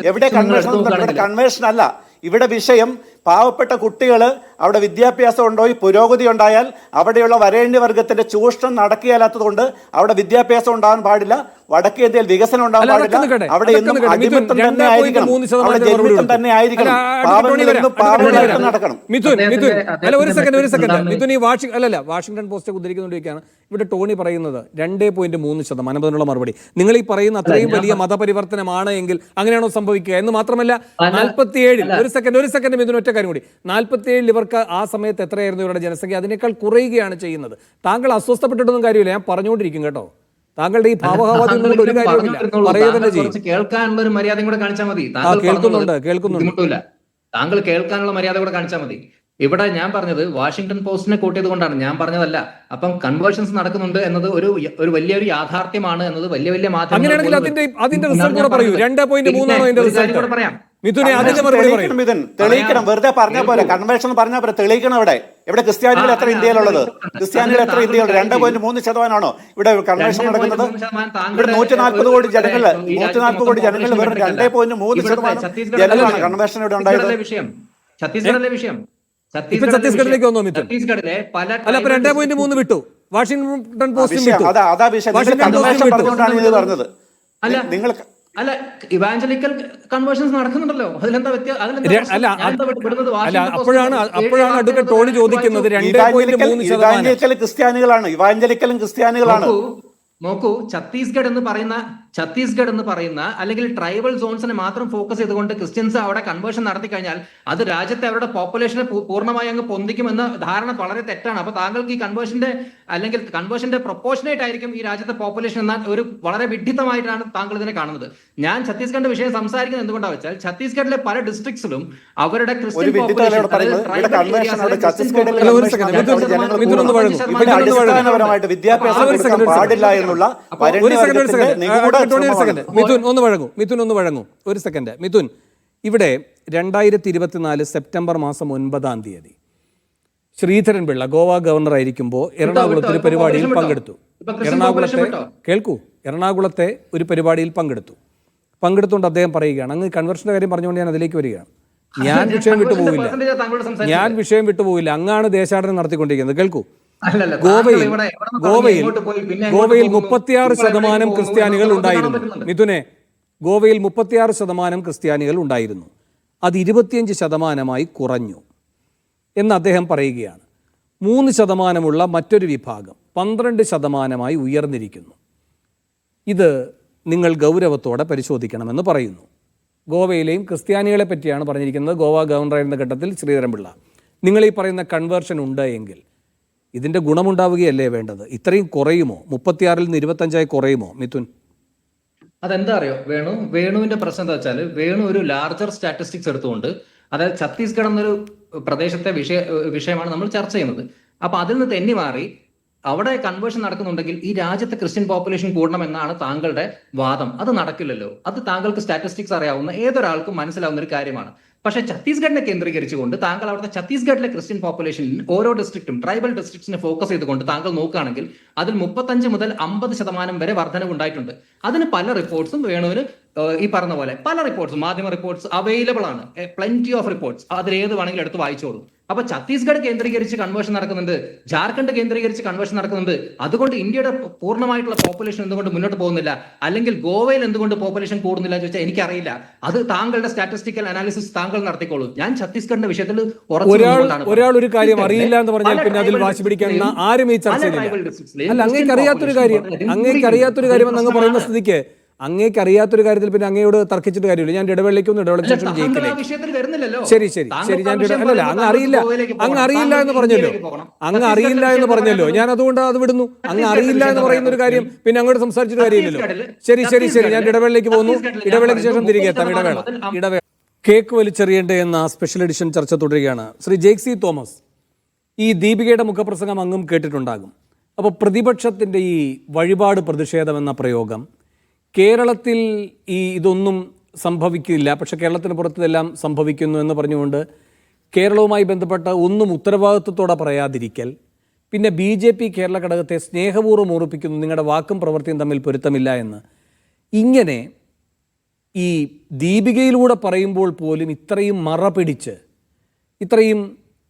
എവിടെ കൺവെൻഷൻ നടന്നിട്ടുള്ളത്? ഇവിടെ കൺവെൻഷൻ അല്ല. ഇവിടെ വിഷയം പാവപ്പെട്ട കുട്ടികൾ അവിടെ വിദ്യാഭ്യാസം ഉണ്ടോ, ഈ പുരോഗതി ഉണ്ടായാൽ അവിടെയുള്ള വരേണ്യവർഗത്തിന്റെ ചൂഷണം നടക്കുകയല്ലാത്തത് കൊണ്ട് അവിടെ വിദ്യാഭ്യാസം ഉണ്ടാകാൻ പാടില്ല, വടക്കേ ഇന്ത്യയിൽ വികസനം ഉണ്ടാകാൻ പാടില്ല, അവിടെ എന്നും അടിമത്തം തന്നെ ആയിരിക്കണം, അവിടെ ജന്മിത്തം തന്നെ ആയിരിക്കണം, പാവങ്ങളെന്നും പാവങ്ങളായിട്ട് നടക്കണം. മിഥുൻ ഈ വാഷിംഗ്ടൺ പോസ്റ്റ് ഉദ്ധരിക്കുന്നുണ്ടിരിക്കുകയാണ് ഇവിടെ ടോണി പറയുന്നത് 2.3% അതിനുള്ള മറുപടി. നിങ്ങൾ ഈ പറയുന്ന അത്രയും വലിയ മതപരിവർത്തനമാണ് എങ്കിൽ അങ്ങനെയാണോ സംഭവിക്കുക എന്ന് മാത്രമല്ല 47 ഒരു സെക്കൻഡ് മിഥുൻ ഒറ്റ കാര്യം കൂടി 47 ഇവർക്ക് ആ സമയത്ത് എത്രയായിരുന്നു ഇവരുടെ ജനസംഖ്യ? അതിനേക്കാൾ കുറയുകയാണ് ചെയ്യുന്നത്. താങ്കൾ അസ്വസ്ഥപ്പെട്ടിട്ടൊന്നും കാര്യമില്ല, ഞാൻ പറഞ്ഞുകൊണ്ടിരിക്കും കേട്ടോ. താങ്കളുടെ ഈ ഭാവഹാവാദ്യം ഒരു കാര്യമില്ല, പറയുക ചെയ്യും. കേൾക്കാനുള്ള ഒരു മര്യാദയും കൂടെ കാണിച്ചാൽ മതി. കേൾക്കുന്നുണ്ട്. താങ്കൾ കേൾക്കാനുള്ള മര്യാദ കൂടെ കാണിച്ചാൽ മതി. ഇവിടെ ഞാൻ പറഞ്ഞത് വാഷിംഗ്ടൺ പോസ്റ്റിനെ കോട്ട് കൊണ്ടാണ്, ഞാൻ പറഞ്ഞതല്ല. അപ്പം കൺവേർഷൻസ് നടക്കുന്നുണ്ട് എന്നത് ഒരു വലിയൊരു യാഥാർത്ഥ്യമാണ് എന്നത് വലിയ മാധ്യമങ്ങൾ പറയാം. തെളിയിക്കണം. വെറുതെ പറഞ്ഞാൽ പോലെ, കൺവെൻഷൻ പറഞ്ഞാൽ പോലെ തെളിയിക്കണം. ഇവിടെ ക്രിസ്ത്യാനികൾ എത്ര ഇന്ത്യയിലുള്ളത്? ക്രിസ്ത്യാനികൾ എത്ര ഇന്ത്യയിലുള്ളത്? 2.3% ഇവിടെ കൺവെൻഷൻ നടക്കുന്നത്. ഇവിടെ 140 കോടി ജനങ്ങൾ, 140 കോടി ജനങ്ങൾ വെറും 2.3% ജനങ്ങളാണ് കൺവെൻഷൻ ഇവിടെ ഉണ്ടായത്. ഛത്തീസ്ഗഡിലെ വിഷയം ഛത്തീസ്ഗഡിലേക്ക് വന്നോ മിഥുൻ? അല്ല, 2.3 വിട്ടു. വാഷിംഗ്ടൺ പോസ്റ്റ് അതാ വിഷയം. കൺവെൻഷൻ പറഞ്ഞുകൊണ്ടാണ് ഇത് പറഞ്ഞത്. നിങ്ങൾ അല്ല, ഇവാഞ്ചലിക്കൽ കൺവേർഷൻസ് നടക്കുന്നുണ്ടല്ലോ, അതിലെന്താ അപ്പോഴാണ് അഡ്വക്കേറ്റ് ടോണി ചോദിക്കുന്നത് 2.3% ക്രിസ്ത്യാനികളാണ്. ഇവാഞ്ചലിക്കലും ക്രിസ്ത്യാനികളാണ്. നോക്കൂ, ഛത്തീസ്ഗഡ് എന്ന് പറയുന്ന അല്ലെങ്കിൽ ട്രൈബൽ സോൺസിനെ മാത്രം ഫോക്കസ് ചെയ്തുകൊണ്ട് ക്രിസ്ത്യൻസ് അവിടെ കൺവേർഷൻ നടത്തി കഴിഞ്ഞാൽ അത് രാജ്യത്തെ അവരുടെ പോപ്പുലേഷനെ പൂർണ്ണമായി അങ്ങ് പൊന്തിക്കുമെന്ന ധാരണ വളരെ തെറ്റാണ്. അപ്പൊ താങ്കൾക്ക് ഈ കൺവേർഷന്റെ പ്രൊപ്പോർഷനേറ്റ് ആയിരിക്കും ഈ രാജ്യത്തെ പോപ്പുലേഷൻ എന്ന ഒരു വളരെ വിഡ്ഢിത്തമായിട്ടാണ് താങ്കൾ ഇതിനെ കാണുന്നത്. ഞാൻ ഛത്തീസ്ഗഡിന്റെ വിഷയം സംസാരിക്കുന്നത് എന്തുകൊണ്ടാണ് വെച്ചാൽ ഛത്തീസ്ഗഡിലെ പല ഡിസ്ട്രിക്ട്സിലും അവരുടെ ക്രിസ്ത്യൻ മിഥുൻ ഒന്ന് വഴങ്ങൂ ഒരു സെക്കൻഡ്. മിഥുൻ, ഇവിടെ 2024 സെപ്റ്റംബർ മാസം 9-ാം തീയതി ശ്രീധരൻ പിള്ള ഗോവ ഗവർണർ ആയിരിക്കുമ്പോൾ എറണാകുളത്ത് ഒരു പരിപാടിയിൽ പങ്കെടുത്തു. എറണാകുളത്തെ ഒരു പരിപാടിയിൽ പങ്കെടുത്തുകൊണ്ട് അദ്ദേഹം പറയുകയാണ്, അങ്ങ് കൺവെർഷന്റെ കാര്യം പറഞ്ഞുകൊണ്ട് ഞാൻ അതിലേക്ക് വരികയാണ്. ഞാൻ വിഷയം വിട്ടുപോകില്ല. അങ്ങാണ് ദേശാടനം നടത്തിക്കൊണ്ടിരിക്കുന്നത്. കേൾക്കൂ. ഗോവയിൽ 36% ക്രിസ്ത്യാനികൾ ഉണ്ടായിരുന്നു. മിഥുനെ, ഗോവയിൽ 36% ക്രിസ്ത്യാനികൾ ഉണ്ടായിരുന്നു. അത് 25% കുറഞ്ഞു എന്ന് അദ്ദേഹം പറയുകയാണ്. 3% മറ്റൊരു വിഭാഗം 12% ഉയർന്നിരിക്കുന്നു. ഇത് നിങ്ങൾ ഗൗരവത്തോടെ പരിശോധിക്കണമെന്ന് പറയുന്നു. ഗോവയിലെയും ക്രിസ്ത്യാനികളെ പറ്റിയാണ് പറഞ്ഞിരിക്കുന്നത്. ഗോവ ഗവർണറായിരുന്ന ഘട്ടത്തിൽ ശ്രീധരൻപിള്ള, നിങ്ങൾ ഈ പറയുന്ന കൺവേർഷൻ ഉണ്ട് എങ്കിൽ ഇതിൻ്റെ ഗുണമുണ്ടാവുകയല്ലേ വേണ്ടത്? ഇത്രയും കുറയുമോ? 36-ൽ നിന്ന് 25 കുറയുമോ മിഥുൻ? അതെന്താ അറിയോ വേണുവിന്റെ പ്രശ്നം എന്താ വെച്ചാൽ, വേണു ഒരു ലാർജർ സ്റ്റാറ്റിസ്റ്റിക്സ് എടുത്തുകൊണ്ട്, അതായത് ഛത്തീസ്ഗഡ് എന്നൊരു പ്രദേശത്തെ വിഷയമാണ് നമ്മൾ ചർച്ച ചെയ്യുന്നത്. അപ്പൊ അതിൽ നിന്ന് തെന്നി മാറി അവിടെ കൺവേർഷൻ നടക്കുന്നുണ്ടെങ്കിൽ ഈ രാജ്യത്തെ ക്രിസ്ത്യൻ പോപ്പുലേഷൻ കൂടണമെന്നാണ് താങ്കളുടെ വാദം. അത് നടക്കില്ലല്ലോ. അത് താങ്കൾക്ക് സ്റ്റാറ്റിസ്റ്റിക്സ് അറിയാവുന്ന ഏതൊരാൾക്കും മനസ്സിലാവുന്ന ഒരു കാര്യമാണ്. പക്ഷെ ഛത്തീസ്ഗഡിനെ കേന്ദ്രീകരിച്ചുകൊണ്ട് താങ്കൾ അവിടുത്തെ ഛത്തീസ്ഗഡിലെ ക്രിസ്ത്യൻ പോപ്പുലേഷനിൽ ഓരോ ഡിസ്ട്രിക്റ്റും ട്രൈബൽ ഡിസ്ട്രിക്ട്സിനെ ഫോക്കസ് ചെയ്തുകൊണ്ട് താങ്കൾ നോക്കുകയാണെങ്കിൽ അതിൽ 35 മുതൽ 50% വരെ വർധനവ് ഉണ്ടായിട്ടുണ്ട്. അതിന് പല റിപ്പോർട്ട്സും വേണുവിന് ഈ പറഞ്ഞ പോലെ പല റിപ്പോർട്ട്സും മാധ്യമ റിപ്പോർട്ട്സ് അവൈലബിൾ ആണ്. പ്ലെന്റി ഓഫ് റിപ്പോർട്ട്സ്, അതിലേത് വേണമെങ്കിലും എടുത്ത് വായിച്ചോളൂ. അപ്പൊ ഛത്തീസ്ഗഡ് കേന്ദ്രീകരിച്ച് കൺവേർഷൻ നടക്കുന്നുണ്ട്, ജാർഖണ്ഡ് കേന്ദ്രീകരിച്ച് കൺവേർഷൻ നടക്കുന്നുണ്ട്. അതുകൊണ്ട് ഇന്ത്യയുടെ പൂർണ്ണമായിട്ടുള്ള പോപ്പുലേഷൻ എന്തുകൊണ്ട് മുന്നോട്ട് പോകുന്നില്ല, അല്ലെങ്കിൽ ഗോവയിൽ എന്തുകൊണ്ട് പോപ്പുലേഷൻ കൂടുന്നില്ല എന്ന് ചോദിച്ചാൽ എനിക്കറിയില്ല. അത് താങ്കളുടെ സ്റ്റാറ്റിസ്റ്റിക്കൽ അനാലിസിസ് താങ്കൾ നടത്തിക്കോളൂ. ഞാൻ ഛത്തീസ്ഗഡിന്റെ വിഷയത്തിൽ ഒരാൾ ഒരു കാര്യം അറിയില്ല എന്ന് പറഞ്ഞാൽ പിന്നെ അതിൽ വാശി പിടിക്കാൻ ആരും ഈ ചർച്ചയില്ല. അല്ല, അങ്ങേക്ക് അറിയാത്തൊരു കാര്യം എന്നങ്ങ് പറയുന്ന സ്ഥിതിക്ക് അങ്ങേക്ക് അറിയാത്തൊരു കാര്യത്തിൽ പിന്നെ അങ്ങയോട് തർക്കിച്ചിട്ട് കാര്യമില്ല. ഞാൻ ഇടവേളയ്ക്കൊന്നും ഇടവേളയ്ക്ക് ശേഷം ജയിക്കില്ലേ? ശരി, ഞാൻ അങ്ങ് അറിയില്ല എന്ന് പറഞ്ഞല്ലോ. ഞാൻ അതുകൊണ്ട് അത് വിടുന്നു. അങ്ങ് അറിയില്ല എന്ന് പറയുന്ന ഒരു കാര്യം പിന്നെ അങ്ങോട്ട് സംസാരിച്ചിട്ട് കാര്യമില്ലല്ലോ. ശരി, ഞാൻ ഇടവേളയിലേക്ക് പോകുന്നു. ഇടവേളയ്ക്ക് ശേഷം തിരികെ എത്താം. ഇടവേള. കേക്ക് വലിച്ചെറിയേണ്ടേ എന്ന സ്പെഷ്യൽ എഡിഷൻ ചർച്ച തുടരുകയാണ്. ശ്രീ ജെയ്സി തോമസ്, ഈ ദീപികയുടെ മുഖപ്രസംഗം അങ്ങും കേട്ടിട്ടുണ്ടാകും. അപ്പോൾ പ്രതിപക്ഷത്തിൻ്റെ ഈ വഴിപാട് പ്രതിഷേധം എന്ന പ്രയോഗം കേരളത്തിൽ ഇതൊന്നും സംഭവിക്കില്ല, പക്ഷെ കേരളത്തിന് പുറത്ത് ഇതെല്ലാം സംഭവിക്കുന്നു എന്ന് പറഞ്ഞുകൊണ്ട് കേരളവുമായി ബന്ധപ്പെട്ട ഒന്നും ഉത്തരവാദിത്വത്തോടെ പറയാതിരിക്കൽ, പിന്നെ BJP കേരള ഘടകത്തെ സ്നേഹപൂർവ്വം ഓർപ്പിക്കുന്നു നിങ്ങളുടെ വാക്കും പ്രവൃത്തിയും തമ്മിൽ പൊരുത്തമില്ല എന്ന്, ഇങ്ങനെ ഈ ദീപികയിലൂടെ പറയുമ്പോൾ പോലും ഇത്രയും മറ പിടിച്ച് ഇത്രയും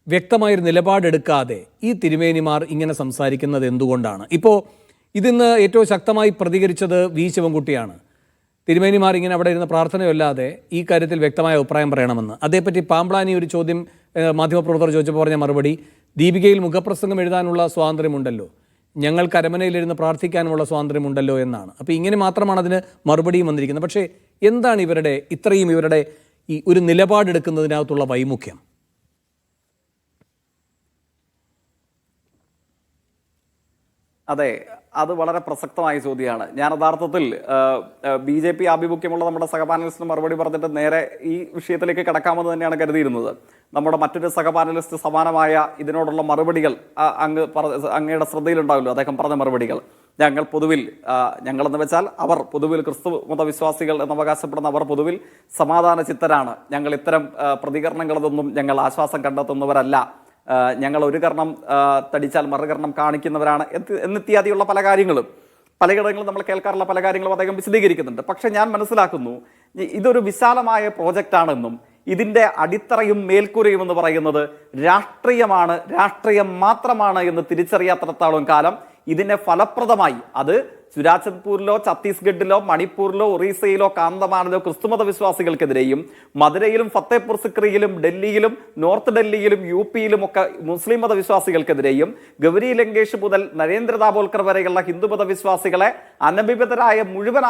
വ്യക്തമായൊരു നിലപാടെടുക്കാതെ ഈ തിരുമേനിമാർ ഇങ്ങനെ സംസാരിക്കുന്നത് എന്തുകൊണ്ടാണ്? ഇപ്പോൾ ഇതിന്ന് ഏറ്റവും ശക്തമായി പ്രതികരിച്ചത് വി ശിവൻകുട്ടിയാണ്. തിരുമേനിമാർ ഇങ്ങനെ അവിടെ ഇരുന്ന് പ്രാർത്ഥനയല്ലാതെ ഈ കാര്യത്തിൽ വ്യക്തമായ അഭിപ്രായം പറയണമെന്ന്. അതേപ്പറ്റി പാമ്പ്ളാനി ഒരു ചോദ്യം മാധ്യമപ്രവർത്തകർ ചോദിച്ചപ്പോൾ പറഞ്ഞ മറുപടി, ദീപികയിൽ മുഖപ്രസംഗം എഴുതാനുള്ള സ്വാതന്ത്ര്യമുണ്ടല്ലോ, ഞങ്ങൾക്ക് അരമനയിലിരുന്ന് പ്രാർത്ഥിക്കാനുമുള്ള സ്വാതന്ത്ര്യമുണ്ടല്ലോ എന്നാണ്. അപ്പോൾ ഇങ്ങനെ മാത്രമാണ് അതിന് മറുപടിയും വന്നിരിക്കുന്നത്. പക്ഷേ എന്താണ് ഇവരുടെ ഈ ഒരു നിലപാടെടുക്കുന്നതിനകത്തുള്ള വൈമുഖ്യം? അതെ, അത് വളരെ പ്രസക്തമായ ചോദ്യമാണ്. ഞാൻ യഥാർത്ഥത്തിൽ BJP ആഭിമുഖ്യമുള്ള നമ്മുടെ സഹപാനലിസ്റ്റിന് മറുപടി പറഞ്ഞിട്ട് നേരെ ഈ വിഷയത്തിലേക്ക് കടക്കാമെന്ന് തന്നെയാണ് കരുതിയിരുന്നത്. നമ്മുടെ മറ്റൊരു സഹപാനലിസ്റ്റ് സമാനമായ ഇതിനോടുള്ള മറുപടികൾ അങ്ങയുടെ ശ്രദ്ധയിലുണ്ടാവുമല്ലോ, അദ്ദേഹം പറഞ്ഞ മറുപടികൾ. ഞങ്ങളെന്ന് വെച്ചാൽ അവർ പൊതുവിൽ ക്രിസ്തു മതവിശ്വാസികൾ എന്ന് അവകാശപ്പെടുന്ന അവർ പൊതുവിൽ സമാധാന ചിത്തരാണ്, ഞങ്ങൾ ഇത്തരം പ്രതികരണങ്ങളതൊന്നും ഞങ്ങൾ ആശ്വാസം കണ്ടെത്തുന്നവരല്ല, ഞങ്ങൾ ഒരു കർണം തടിച്ചാൽ മറുകർണം കാണിക്കുന്നവരാണ് എന്നിത്യാദിയുള്ള പല കാര്യങ്ങളും പലയിടങ്ങളും നമ്മൾ കേൾക്കാറുള്ള പല കാര്യങ്ങളും അദ്ദേഹം വിശദീകരിക്കുന്നുണ്ട്. പക്ഷെ ഞാൻ മനസ്സിലാക്കുന്നു ഇതൊരു വിശാലമായ പ്രോജക്റ്റാണെന്നും ഇതിൻ്റെ അടിത്തറയും മേൽക്കൂരയും എന്ന് പറയുന്നത് രാഷ്ട്രീയമാണ്, രാഷ്ട്രീയം മാത്രമാണ് എന്ന് തിരിച്ചറിയാത്തിടത്തോളം കാലം ഇതിനെ ഫലപ്രദമായി അത് ചുരാചന്ദ്പൂരിലോ ഛത്തീസ്ഗഡിലോ മണിപ്പൂരിലോ ഒറീസയിലോ കാന്തമാനിലോ ക്രിസ്തുമത വിശ്വാസികൾക്കെതിരെയും മധുരയിലും ഫത്തേപൂർ സിക്രിയിലും ഡൽഹിയിലും നോർത്ത് ഡൽഹിയിലും UP-യിലും ഒക്കെ മുസ്ലിം മതവിശ്വാസികൾക്കെതിരെയും ഗൗരി ലങ്കേഷ് മുതൽ നരേന്ദ്ര ദാബോൽക്കർ വരെയുള്ള ഹിന്ദുമത വിശ്വാസികളെ അനഭിമിതരായ മുഴുവൻ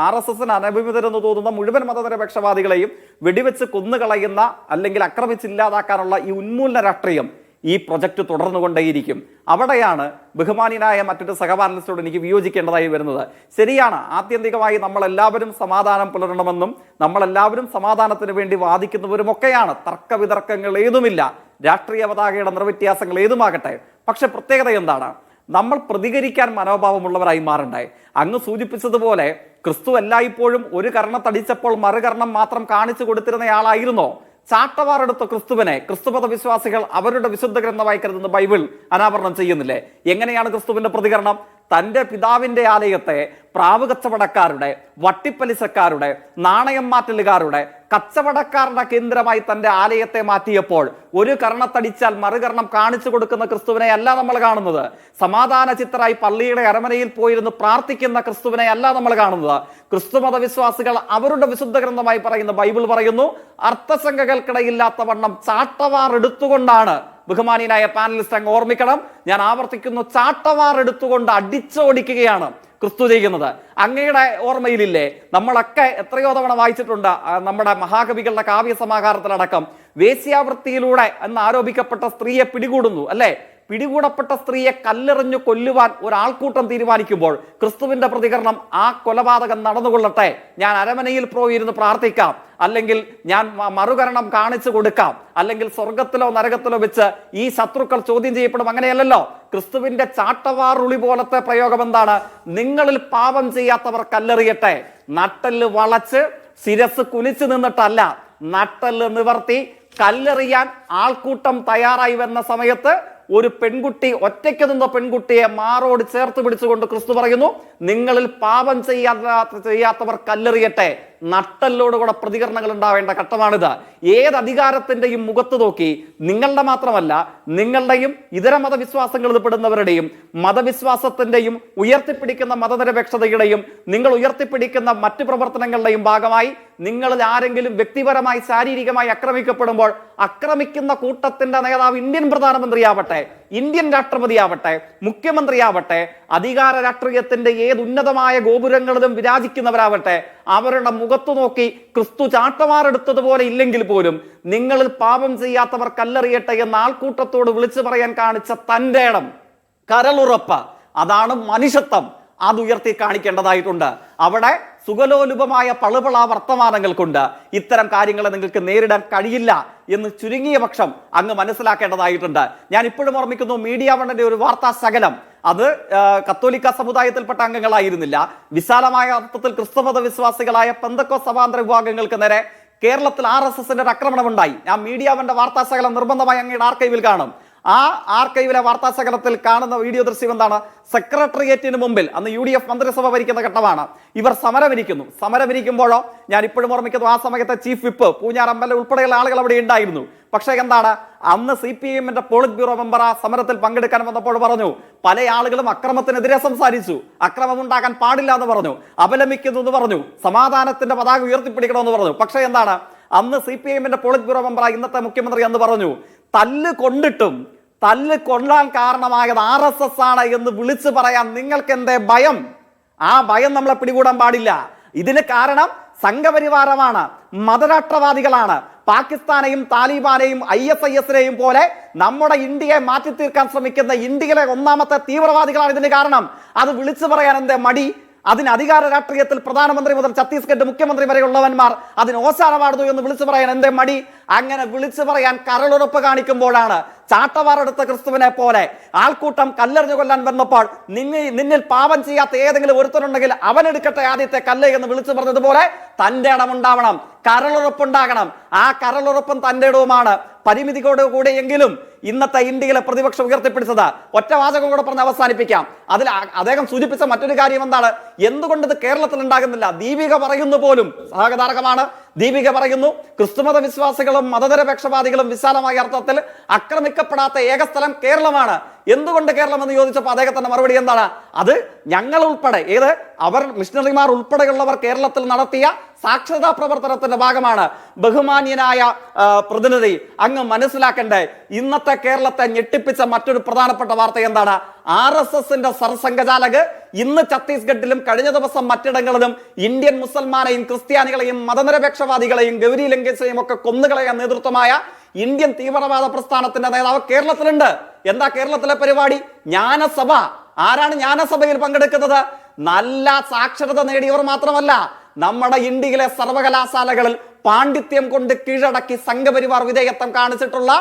RSSന് അനഭിമിതരെന്ന് തോന്നുന്ന മുഴുവൻ മതനിരപേക്ഷവാദികളെയും വെടിവെച്ച് കൊന്നുകളയുന്ന അല്ലെങ്കിൽ ആക്രമിച്ചില്ലാതാക്കാനുള്ള ഈ ഉന്മൂലന രാഷ്ട്രീയം ഈ പ്രൊജക്ട് തുടർന്നുകൊണ്ടേയിരിക്കും. അവിടെയാണ് ബഹുമാന്യനായ മറ്റൊരു സഹപാനലിസ്റ്റോട് എനിക്ക് വിയോജിക്കേണ്ടതായി വരുന്നത്. ശരിയാണ്, ആത്യന്തികമായി നമ്മളെല്ലാവരും സമാധാനം പുലരണമെന്നും നമ്മളെല്ലാവരും സമാധാനത്തിന് വേണ്ടി വാദിക്കുന്നവരുമൊക്കെയാണ്. തർക്കവിതർക്കങ്ങൾ ഏതുമില്ല, രാഷ്ട്രീയ പതാകയുടെ നിർവ്യത്യാസങ്ങൾ ഏതുമാകട്ടെ. പക്ഷെ പ്രത്യേകത എന്താണ്? നമ്മൾ പ്രതികരിക്കാൻ മനോഭാവമുള്ളവരായി മാറണ്ടേ? അങ്ങ് സൂചിപ്പിച്ചതുപോലെ ക്രിസ്തു എല്ലായ്പ്പോഴും ഒരു കർണത്തടിച്ചപ്പോൾ മറുകർണം മാത്രം കാണിച്ചു കൊടുത്തിരുന്നയാളായിരുന്നോ? ചാട്ടവാറെടുത്ത ക്രിസ്തുവിനെ ക്രിസ്തുമത വിശ്വാസികൾ അവരുടെ വിശുദ്ധ ഗ്രന്ഥമായി കരുതുന്ന ബൈബിൾ അനാവരണം ചെയ്യുന്നില്ലേ? എങ്ങനെയാണ് ക്രിസ്തുവിന്റെ പ്രതികരണം? തൻ്റെ പിതാവിൻ്റെ ആലയത്തെ പ്രാവ് കച്ചവടക്കാരുടെ, വട്ടിപ്പലിശക്കാരുടെ, നാണയം മാറ്റലുകാരുടെ, കച്ചവടക്കാരുടെ കേന്ദ്രമായി തൻ്റെ ആലയത്തെ മാറ്റിയപ്പോൾ ഒരു കർണത്തടിച്ചാൽ മറുകർണം കാണിച്ചു കൊടുക്കുന്ന ക്രിസ്തുവിനെ അല്ല നമ്മൾ കാണുന്നത്. സമാധാന ചിത്തരായി പള്ളിയുടെ അരമനയിൽ പോയിരുന്ന് പ്രാർത്ഥിക്കുന്ന ക്രിസ്തുവിനെ അല്ല നമ്മൾ കാണുന്നത്. ക്രിസ്തുമത വിശ്വാസികൾ അവരുടെ വിശുദ്ധ ഗ്രന്ഥമായി പറയുന്ന ബൈബിൾ പറയുന്നു, അർത്ഥസംഖ്യകൾക്കിടയില്ലാത്ത വണ്ണം ചാട്ടവാർ എടുത്തുകൊണ്ടാണ്, ബഹുമാനീയനായ പാനലിസ്റ്റ് അങ്ങ് ഓർമ്മിക്കണം, ഞാൻ ആവർത്തിക്കുന്നു, ചാട്ടവാർ എടുത്തുകൊണ്ട് അടിച്ചോടിക്കുകയാണ് ക്രിസ്തു ചെയ്യുന്നത്. അങ്ങയുടെ ഓർമ്മയിലില്ലേ, നമ്മളൊക്കെ എത്രയോ തവണ വായിച്ചിട്ടുണ്ട് നമ്മുടെ മഹാകവികളുടെ കാവ്യസമാഹാരത്തിലടക്കം വേശ്യാവൃത്തിയിലൂടെ എന്ന് ആരോപിക്കപ്പെട്ട സ്ത്രീയെ പിടികൂടുന്നു അല്ലെ? പിടികൂടപ്പെട്ട സ്ത്രീയെ കല്ലെറിഞ്ഞു കൊല്ലുവാൻ ഒരാൾക്കൂട്ടം തീരുമാനിക്കുമ്പോൾ ക്രിസ്തുവിന്റെ പ്രതികരണം, ആ കൊലപാതകം നടന്നുകൊള്ളട്ടെ, ഞാൻ അരമനയിൽ പോയിരുന്ന് പ്രാർത്ഥിക്കാം, അല്ലെങ്കിൽ ഞാൻ മറുകരണം കാണിച്ചു കൊടുക്കാം, അല്ലെങ്കിൽ സ്വർഗത്തിലോ നരകത്തിലോ വെച്ച് ഈ ശത്രുക്കൾ ചോദ്യം ചെയ്യപ്പെടും. അങ്ങനെയല്ലല്ലോ. ക്രിസ്തുവിന്റെ ചാട്ടവാറുളി പോലത്തെ പ്രയോഗം എന്താണ്? നിങ്ങളിൽ പാപം ചെയ്യാത്തവർ കല്ലെറിയട്ടെ. നട്ടെല്ല് വളച്ച് ശിരസ് കുനിച്ചു നിന്നിട്ടല്ല, നട്ടെല്ല് നിവർത്തി കല്ലെറിയാൻ ആൾക്കൂട്ടം തയ്യാറായി വന്ന സമയത്ത് ഒരു പെൺകുട്ടി, ഒറ്റയ്ക്ക് നിന്ന പെൺകുട്ടിയെ മാറോട് ചേർത്ത് പിടിച്ചുകൊണ്ട് ക്രിസ്തു പറയുന്നു, നിങ്ങളിൽ പാപം ചെയ്യാത്തവർ കല്ലെറിയട്ടെ. നട്ടല്ലോടുകൂടെ പ്രതികരണങ്ങൾ ഉണ്ടാവേണ്ട ഘട്ടമാണിത്. ഏത് അധികാരത്തിന്റെയും മുഖത്ത് നോക്കി നിങ്ങളുടെ മാത്രമല്ല, നിങ്ങളുടെയും ഇതര മതവിശ്വാസങ്ങളിൽ പെടുന്നവരുടെയും മതവിശ്വാസത്തിന്റെയും ഉയർത്തിപ്പിടിക്കുന്ന മതനിരപേക്ഷതയുടെയും നിങ്ങൾ ഉയർത്തിപ്പിടിക്കുന്ന മറ്റു പ്രവർത്തനങ്ങളുടെയും ഭാഗമായി നിങ്ങളിൽ ആരെങ്കിലും വ്യക്തിപരമായി ശാരീരികമായി ആക്രമിക്കപ്പെടുമ്പോൾ ആക്രമിക്കുന്ന കൂട്ടത്തിന്റെ നേതാവ് ഇന്ത്യൻ പ്രധാനമന്ത്രിയാവട്ടെ, ഇന്ത്യൻ രാഷ്ട്രപതിയാവട്ടെ, മുഖ്യമന്ത്രിയാവട്ടെ, അധികാര രാഷ്ട്രീയത്തിന്റെ ഏത് ഉന്നതമായ ഗോപുരങ്ങളിലും വിരാജിക്കുന്നവരാവട്ടെ, അവരുടെ മുഖത്തു നോക്കി ക്രിസ്തു ചാട്ടവാറെടുത്തതുപോലെ ഇല്ലെങ്കിൽ പോലും നിങ്ങളിൽ പാപം ചെയ്യാത്തവർ കല്ലെറിയട്ടെ എന്ന ആൾക്കൂട്ടത്തോട് വിളിച്ചു പറയാൻ കാണിച്ച തന്റെ ഇടം, കരളുറപ്പ്, അതാണ് മനുഷ്യത്വം. അത് ഉയർത്തി കാണിക്കേണ്ടതായിട്ടുണ്ട്. അവിടെ സുഖലോലുപമായ പളുപള വർത്തമാനങ്ങൾ കൊണ്ട് ഇത്തരം കാര്യങ്ങളെ നിങ്ങൾക്ക് നേരിടാൻ കഴിയില്ല എന്ന് ചുരുങ്ങിയ പക്ഷം അങ്ങ് മനസ്സിലാക്കേണ്ടതായിട്ടുണ്ട്. ഞാൻ ഇപ്പോഴും ഓർമ്മിക്കുന്നു, മീഡിയ വണ്ണിന്റെ ഒരു വാർത്താ ശകലം, അത് കത്തോലിക്ക സമുദായത്തിൽപ്പെട്ട അംഗങ്ങളായിരുന്നില്ല, വിശാലമായ അർത്ഥത്തിൽ ക്രിസ്തുമത വിശ്വാസികളായ പെന്തക്കോസ്ത് സഭാന്തര വിഭാഗങ്ങൾക്ക് നേരെ കേരളത്തിൽ RSSന്റെ ഒരു ആക്രമണം ഉണ്ടായി. ഞാൻ മീഡിയാവന്റെ വാർത്താശകലം നിർബന്ധമായി അങ്ങയുടെ ആർക്കൈവിൽ കാണും. ആ ആർക്കൈവിലെ വാർത്താശകലത്തിൽ കാണുന്ന വീഡിയോ ദൃശ്യം എന്താണ്? സെക്രട്ടേറിയറ്റിന് മുമ്പിൽ, അന്ന് UDF മന്ത്രിസഭ ഭരിക്കുന്ന ഘട്ടമാണ്, ഇവർ സമരമിരിക്കുന്നു. സമരമിരിക്കുമ്പോഴോ, ഞാൻ ഇപ്പോഴും ഓർമ്മിക്കുന്നു, ആ സമയത്തെ ചീഫ് വിപ്പ് പൂഞ്ഞാർ MLA ഉൾപ്പെടെയുള്ള ആളുകൾ അവിടെ ഉണ്ടായിരുന്നു. പക്ഷേ എന്താണ്, അന്ന് CPIMന്റെ പോളിറ്റ് ബ്യൂറോ മെമ്പർ ആ സമരത്തിൽ പങ്കെടുക്കാൻ വന്നപ്പോൾ പറഞ്ഞു, പല ആളുകളും അക്രമത്തിനെതിരെ സംസാരിച്ചു, അക്രമം ഉണ്ടാക്കാൻ പാടില്ല എന്ന് പറഞ്ഞു, അപലപിക്കുന്നു എന്ന് പറഞ്ഞു, സമാധാനത്തിന്റെ പതാക ഉയർത്തിപ്പിടിക്കണമെന്ന് പറഞ്ഞു. പക്ഷേ എന്താണ്, അന്ന് CPIMന്റെ പോളിറ്റ് ബ്യൂറോ മെമ്പർ ഇന്നത്തെ മുഖ്യമന്ത്രി എന്ന് പറഞ്ഞു, തല്ല് കൊണ്ടിട്ടും തല്ല് കൊള്ളാൻ കാരണമായത് RSS ആണ് എന്ന് വിളിച്ചു പറയാൻ നിങ്ങൾക്ക് എന്തേ ഭയം? ആ ഭയം നമ്മളെ പിടികൂടാൻ പാടില്ല. ഇതിന് കാരണം സംഘപരിവാരമാണ്, മതരാഷ്ട്രവാദികളാണ്. പാകിസ്ഥാനെയും താലിബാനെയും ISISനെയും പോലെ നമ്മുടെ ഇന്ത്യയെ മാറ്റി തീർക്കാൻ ശ്രമിക്കുന്ന ഇന്ത്യയിലെ ഒന്നാമത്തെ തീവ്രവാദികളാണ് ഇതിന് കാരണം. അത് വിളിച്ചു പറയാൻ എന്തേ മടി? അതിന് അധികാര രാഷ്ട്രീയത്തിൽ പ്രധാനമന്ത്രി മുതൽ ഛത്തീസ്ഗഡ് മുഖ്യമന്ത്രി വരെയുള്ളവന്മാർ അതിന് ഓശാനമാടുന്നു എന്ന് വിളിച്ചു പറയാൻ എന്തേ മടി? അങ്ങനെ വിളിച്ചു പറയാൻ കരളുറപ്പ് കാണിക്കുമ്പോഴാണ് ചാട്ടവാറെടുത്ത ക്രിസ്തുവിനെ പോലെ ആൾക്കൂട്ടം കല്ലെറിഞ്ഞു കൊല്ലാൻ വന്നപ്പോൾ നിന്നിൽ പാപം ചെയ്യാത്ത ഏതെങ്കിലും ഒരുത്തനുണ്ടെങ്കിൽ അവനെടുക്കട്ടെ ആദ്യത്തെ കല്ല് എന്ന് വിളിച്ചു പറഞ്ഞതുപോലെ തന്റെ ഇടമുണ്ടാവണം, കരളുറപ്പുണ്ടാകണം. ആ കരളുറപ്പും തന്റെ ഇടവുമാണ് പരിമിതിയോട് കൂടെയെങ്കിലും ഇന്നത്തെ ഇന്ത്യയിലെ പ്രതിപക്ഷം ഉയർത്തിപ്പിടിച്ചത്. ഒറ്റ വാചകം കൂടെ പറഞ്ഞ് അവസാനിപ്പിക്കാം. അതിൽ അദ്ദേഹം സൂചിപ്പിച്ച മറ്റൊരു കാര്യം എന്താണ്, എന്തുകൊണ്ട് ഇത് കേരളത്തിൽ ഉണ്ടാകുന്നില്ല? ദീപിക പറയുന്നു പോലും, സഹഗതാർഹമാണ്. ദീപിക പറയുന്നു, ക്രിസ്തുമത വിശ്വാസികളും മതനിരപേക്ഷവാദികളും വിശാലമായ അർത്ഥത്തിൽ ആക്രമിക്കപ്പെടാത്ത ഏക സ്ഥലം കേരളമാണ്. എന്തുകൊണ്ട് കേരളം എന്ന് ചോദിച്ചപ്പോൾ അദ്ദേഹത്തിന്റെ മറുപടി എന്താണ്? അത് ഞങ്ങൾ ഉൾപ്പെടെ, അവർ മിഷണറിമാർ ഉൾപ്പെടെയുള്ളവർ കേരളത്തിൽ നടത്തിയ സാക്ഷരതാ പ്രവർത്തനത്തിന്റെ ഭാഗമാണ്. ബഹുമാന്യനായ പ്രതിനിധി, അങ്ങ് മനസ്സിലാക്കണ്ടേ, ഇന്നത്തെ കേരളത്തെ ഞെട്ടിപ്പിച്ച മറ്റൊരു പ്രധാനപ്പെട്ട വാർത്ത എന്താണ്? RSSന്റെ സർസംഘചാലക് ഇന്ന് ഛത്തീസ്ഗഡിലും കഴിഞ്ഞ ദിവസം മറ്റിടങ്ങളിലും ഇന്ത്യൻ മുസൽമാനെയും ക്രിസ്ത്യാനികളെയും മതനിരപേക്ഷവാദികളെയും ഗൗരി ലങ്കേശിനെയും ഒക്കെ കൊന്നുകളയാൻ നേതൃത്വമായ ഇന്ത്യൻ തീവ്രവാദ പ്രസ്ഥാനത്തിന്റെ നേതാവ് കേരളത്തിലുണ്ട്. എന്താ കേരളത്തിലെ പരിപാടി? ജ്ഞാനസഭ. ആരാണ് ജ്ഞാനസഭയിൽ പങ്കെടുക്കുന്നത്? നല്ല സാക്ഷരത നേടിയവർ മാത്രമല്ല, നമ്മുടെ ഇന്ത്യയിലെ സർവകലാശാലകളിൽ പാണ്ഡിത്യം കൊണ്ട് കീഴടക്കി സംഘപരിവാർ വിധേയത്വം കാണിച്ചിട്ടുള്ള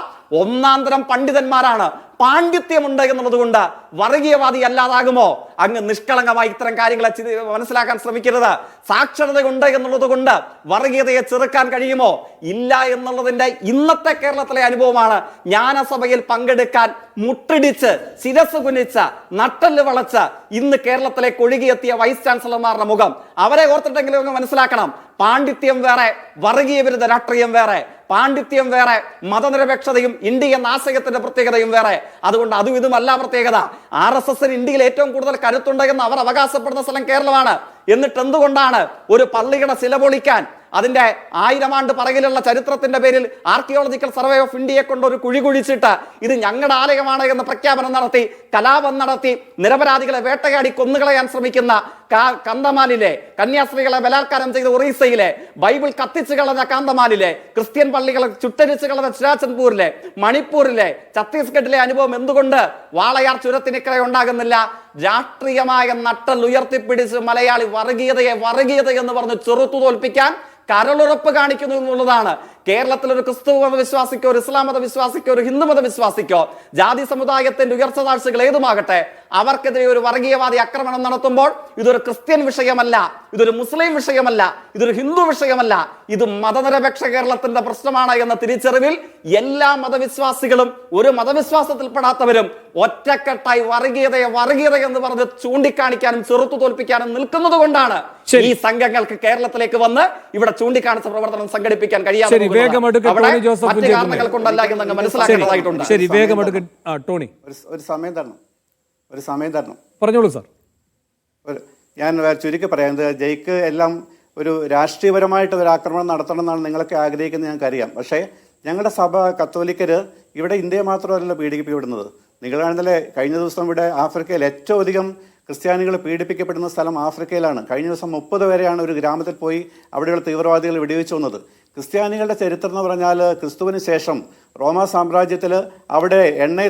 ഒന്നാന്തരം പണ്ഡിതന്മാരാണ്. പാണ്ഡിത്യമുണ്ട് എന്നുള്ളത് കൊണ്ട് വർഗീയവാദി അല്ലാതാകുമോ? അങ്ങ് നിഷ്കളങ്കമായി ഇത്തരം കാര്യങ്ങളെ മനസ്സിലാക്കാൻ ശ്രമിക്കരുത്. സാക്ഷരതയുണ്ട് എന്നുള്ളത് കൊണ്ട് വർഗീയതയെ ചെറുക്കാൻ കഴിയുമോ? ഇല്ല എന്നുള്ളതിന്റെ ഇന്നത്തെ കേരളത്തിലെ അനുഭവമാണ്. ജ്ഞാനസഭയിൽ പങ്കെടുക്കാൻ മുട്ടിടിച്ച് ശിരസ് കുനിച്ച് നട്ടല് വളച്ച് ഇന്ന് കേരളത്തിലേക്ക് ഒഴുകിയെത്തിയ വൈസ് ചാൻസലർമാരുടെ മുഖം, അവരെ ഓർത്തിട്ടെങ്കിലും അങ്ങ് മനസ്സിലാക്കണം. പാണ്ഡിത്യം വേറെ, വർഗീയ വിരുദ്ധ രാഷ്ട്രീയം വേറെ. പാണ്ഡിത്യം വേറെ, മതനിരപേക്ഷതയും ഇന്ത്യ എന്ന ആശയത്തിന്റെ പ്രത്യേകതയും വേറെ. അതുകൊണ്ട് അതും ഇതുമല്ല പ്രത്യേകത. RSSന് ഇന്ത്യയിൽ ഏറ്റവും കൂടുതൽ കരുത്തുണ്ട് എന്ന് അവർ അവകാശപ്പെടുന്ന സ്ഥലം കേരളമാണ്. എന്നിട്ട് എന്തുകൊണ്ടാണ് ഒരു പള്ളിയുടെ ശില പൊളിക്കാൻ അതിന്റെ 1000 ആണ്ട് പറകിലുള്ള ചരിത്രത്തിന്റെ പേരിൽ ആർക്കിയോളജിക്കൽ സർവേ ഓഫ് ഇന്ത്യയെ കൊണ്ട് ഒരു കുഴി കുഴിച്ചിട്ട് ഇത് ഞങ്ങളുടെ ആലയമാണ് എന്ന പ്രഖ്യാപനം നടത്തി, കലാപം നടത്തി, നിരപരാധികളെ വേട്ടയാടി കൊന്നുകളയാൻ ശ്രമിക്കുന്ന കന്തമാലിലെ, കന്യാസ്ത്രീകളെ ബലാത്കാരം ചെയ്ത ഒറീസയിലെ, ബൈബിൾ കത്തിച്ചു കളഞ്ഞ കാന്തമാലിലെ, ക്രിസ്ത്യൻ പള്ളികളെ ചുട്ടരിച്ചു കളഞ്ഞ ചുരാചന്ദ്പൂരിലെ, മണിപ്പൂരിലെ, ഛത്തീസ്ഗഡിലെ അനുഭവം എന്തുകൊണ്ട് വാളയാർ ചുരത്തിനിക്കരെ ഉണ്ടാകുന്നില്ല? രാഷ്ട്രീയമായ നട്ടൽ ഉയർത്തിപ്പിടിച്ച് മലയാളി വർഗീയത എന്ന് പറഞ്ഞ് ചെറുത്തു തോൽപ്പിക്കാൻ കരളുറപ്പ് കാണിക്കുന്നു എന്നുള്ളതാണ്. കേരളത്തിൽ ഒരു ക്രിസ്തു മത വിശ്വാസിക്കോ, ഒരു ഇസ്ലാം മത വിശ്വാസിക്കോ, ഒരു ഹിന്ദു മത വിശ്വാസിക്കോ, ജാതി സമുദായത്തിന്റെ ഉയർച്ച താഴ്ചകൾ ഏതുമാകട്ടെ, അവർക്കെതിരെ ഒരു വർഗീയവാദി ആക്രമണം നടത്തുമ്പോൾ ഇതൊരു ക്രിസ്ത്യൻ വിഷയമല്ല, ഇതൊരു മുസ്ലിം വിഷയമല്ല, ഇതൊരു ഹിന്ദു വിഷയമല്ല, ഇത് മതനിരപേക്ഷ കേരളത്തിന്റെ പ്രശ്നമാണ് എന്ന തിരിച്ചറിവിൽ എല്ലാ മതവിശ്വാസികളും ഒരു മതവിശ്വാസത്തിൽപ്പെടാത്തവരും ഒറ്റക്കെട്ടായി വർഗീയത എന്ന് പറഞ്ഞ് ചൂണ്ടിക്കാണിക്കാനും ചെറുത്തു തോൽപ്പിക്കാനും നിൽക്കുന്നത് കൊണ്ടാണ് ഈ സംഘങ്ങൾക്ക് കേരളത്തിലേക്ക് വന്ന് ഇവിടെ ചൂണ്ടിക്കാണിച്ച പ്രവർത്തനം സംഘടിപ്പിക്കാൻ കഴിയാതെ ഒരു സമയം തരണം. പറഞ്ഞോളൂ സാർ. ഞാൻ ചുരുക്കി പറയുന്നത്, ജയ്ക്ക് എല്ലാം ഒരു രാഷ്ട്രീയപരമായിട്ട് ഒരു ആക്രമണം നടത്തണം എന്നാണ് നിങ്ങളൊക്കെ ആഗ്രഹിക്കുന്നത് ഞങ്ങൾക്കറിയാം. പക്ഷേ ഞങ്ങളുടെ സഭ കത്തോലിക്കര് ഇവിടെ ഇന്ത്യയെ മാത്രമല്ല പീഡിപ്പിക്കപ്പെടുന്നത്. നിങ്ങളാണെന്നല്ലേ കഴിഞ്ഞ ദിവസം ഇവിടെ ആഫ്രിക്കയിൽ ഏറ്റവും അധികം ക്രിസ്ത്യാനികൾ പീഡിപ്പിക്കപ്പെടുന്ന സ്ഥലം ആഫ്രിക്കയിലാണ്. കഴിഞ്ഞ ദിവസം 30 പേരെയാണ് ഒരു ഗ്രാമത്തിൽ പോയി അവിടെയുള്ള തീവ്രവാദികൾ വെടിവെച്ചു വന്നത്. ക്രിസ്ത്യാനികളുടെ ചരിത്രം എന്ന് പറഞ്ഞാൽ ക്രിസ്തുവിന് ശേഷം റോമാ സാമ്രാജ്യത്തിൽ അവിടെ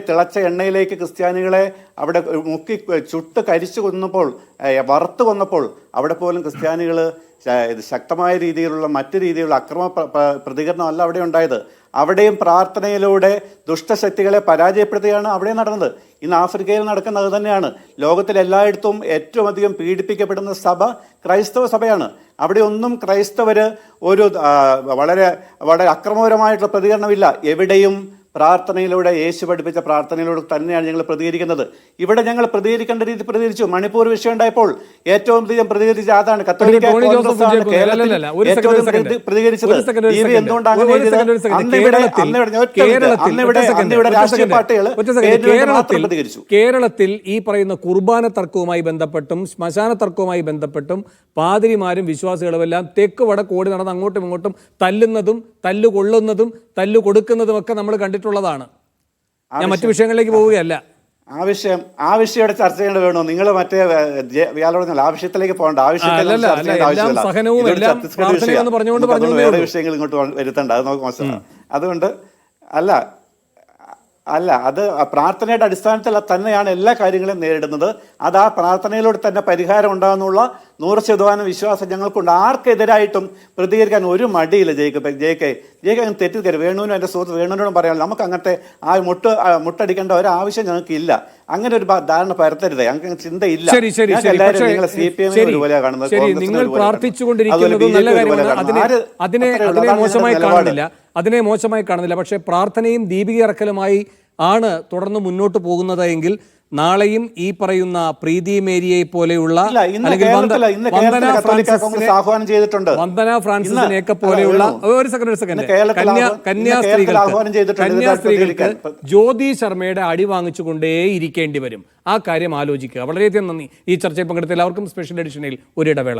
തിളച്ച എണ്ണയിലേക്ക് ക്രിസ്ത്യാനികളെ അവിടെ മുക്കി ചുട്ട് കരിച്ചു കൊന്നപ്പോൾ, വറുത്ത് കൊന്നപ്പോൾ അവിടെ പോലും ക്രിസ്ത്യാനികൾ ശക്തമായ രീതിയിലുള്ള മറ്റു രീതിയിലുള്ള അക്രമ പ്രതികരണമല്ല അവിടെ ഉണ്ടായത്. അവിടെയും പ്രാർത്ഥനയിലൂടെ ദുഷ്ടശക്തികളെ പരാജയപ്പെടുത്തുകയാണ് അവിടെ നടന്നത്. ഇന്ന് ആഫ്രിക്കയിൽ നടക്കുന്നത് തന്നെയാണ്. ലോകത്തിലെല്ലായിടത്തും ഏറ്റവും അധികം പീഡിപ്പിക്കപ്പെടുന്ന സഭ ക്രൈസ്തവ സഭയാണ്. അവിടെ ഒന്നും ക്രൈസ്തവര് ഒരു വളരെ വളരെ അക്രമപരമായിട്ടുള്ള പ്രതികരണമില്ല. എവിടെയും പ്രാർത്ഥനയിലൂടെ, യേശു പഠിപ്പിച്ച പ്രാർത്ഥനയിലൂടെ തന്നെയാണ് ഞങ്ങൾ പ്രതികരിക്കുന്നത്. ഇവിടെ ഞങ്ങൾ പ്രതികരിക്കേണ്ട രീതി പ്രതികരിച്ചു. മണിപ്പൂർ വിഷയം ഉണ്ടായപ്പോൾ ഏറ്റവും അധികം പ്രതികരിച്ച അതാണ് കത്തോലിക്ക കോൺഗ്രസ് ആണ് കേരളത്തിൽ ഏറ്റവും പ്രതികരിച്ചത്. രാഷ്ട്രീയ പാർട്ടികൾ പ്രതികരിച്ചു. കേരളത്തിൽ ഈ പറയുന്ന കുർബാന തർക്കവുമായി ബന്ധപ്പെട്ടും ശ്മശാന തർക്കവുമായി ബന്ധപ്പെട്ടും പാതിരിമാരും വിശ്വാസികളും എല്ലാം തെക്ക് വടക്ക് ഓടി നടന്ന് അങ്ങോട്ടും ഇങ്ങോട്ടും തല്ലുന്നതും തല്ലുകൊള്ളുന്നതും തല്ലു കൊടുക്കുന്നതും ഒക്കെ നമ്മൾ കണ്ടിട്ടുള്ളതാണ്. ഞാൻ മറ്റു വിഷയങ്ങളിലേക്ക് പോവുകയല്ല. ആ വിഷയം ചർച്ച ചെയ്യേണ്ട വേണോ? നിങ്ങൾ മറ്റേ വ്യാലോചന ആവശ്യത്തിലേക്ക് പോകേണ്ട ആവശ്യമില്ല. വേറെ വിഷയങ്ങൾ ഇങ്ങോട്ട് വരുത്തണ്ട, അത് നമുക്ക് മോശമാണ്. അതുകൊണ്ട് അത് പ്രാർത്ഥനയുടെ അടിസ്ഥാനത്തിൽ തന്നെയാണ് എല്ലാ കാര്യങ്ങളും നേരിടുന്നത്. അത് ആ പ്രാർത്ഥനയിലൂടെ തന്നെ പരിഹാരം ഉണ്ടാകുന്നുള്ള 100% വിശ്വാസം ഞങ്ങൾക്കുണ്ട്. ആർക്കെതിരായിട്ടും പ്രതികരിക്കാൻ ഒരു മടിയില്ല. ജെയ്ക്ക് അങ്ങനെ തെറ്റിദ്ധരിക്കരുത്. വേണുവിനും എൻ്റെ സുഹൃത്ത് വേണുവിനോടും പറയാനുള്ളത്, നമുക്ക് അങ്ങനത്തെ ആ മുട്ടടിക്കേണ്ട ഒരാവശ്യം ഞങ്ങൾക്ക് ഇല്ല. അങ്ങനെ ഒരു ധാരണ പരത്തരുത്. അങ്ങനെ ചിന്തയില്ല. എല്ലാവരും നിങ്ങളെ CPM ഒരുപോലെ കാണുന്നത്, അതിനെ മോശമായി കാണുന്നില്ല. പക്ഷേ പ്രാർത്ഥനയും ദീപിക ഇറക്കലുമായി ആണ് തുടർന്ന് മുന്നോട്ട് പോകുന്നത് എങ്കിൽ നാളെയും ഈ പറയുന്ന പ്രീതി മേരിയെ പോലെയുള്ള വന്ദന ഫ്രാൻസിസിനെയൊക്കെ പോലെയുള്ള ഒരു സെക്കൻഡ് കന്യാസ്ത്രീകൾക്ക് ജ്യോതി ശർമ്മയുടെ അടി വാങ്ങിച്ചുകൊണ്ടേ ഇരിക്കേണ്ടി വരും. ആ കാര്യം ആലോചിക്കുക. വളരെയധികം നന്ദി. ഈ ചർച്ചയിൽ പങ്കെടുത്ത എല്ലാവർക്കും സ്പെഷ്യൽ എഡിഷനിൽ ഒരിടവേള.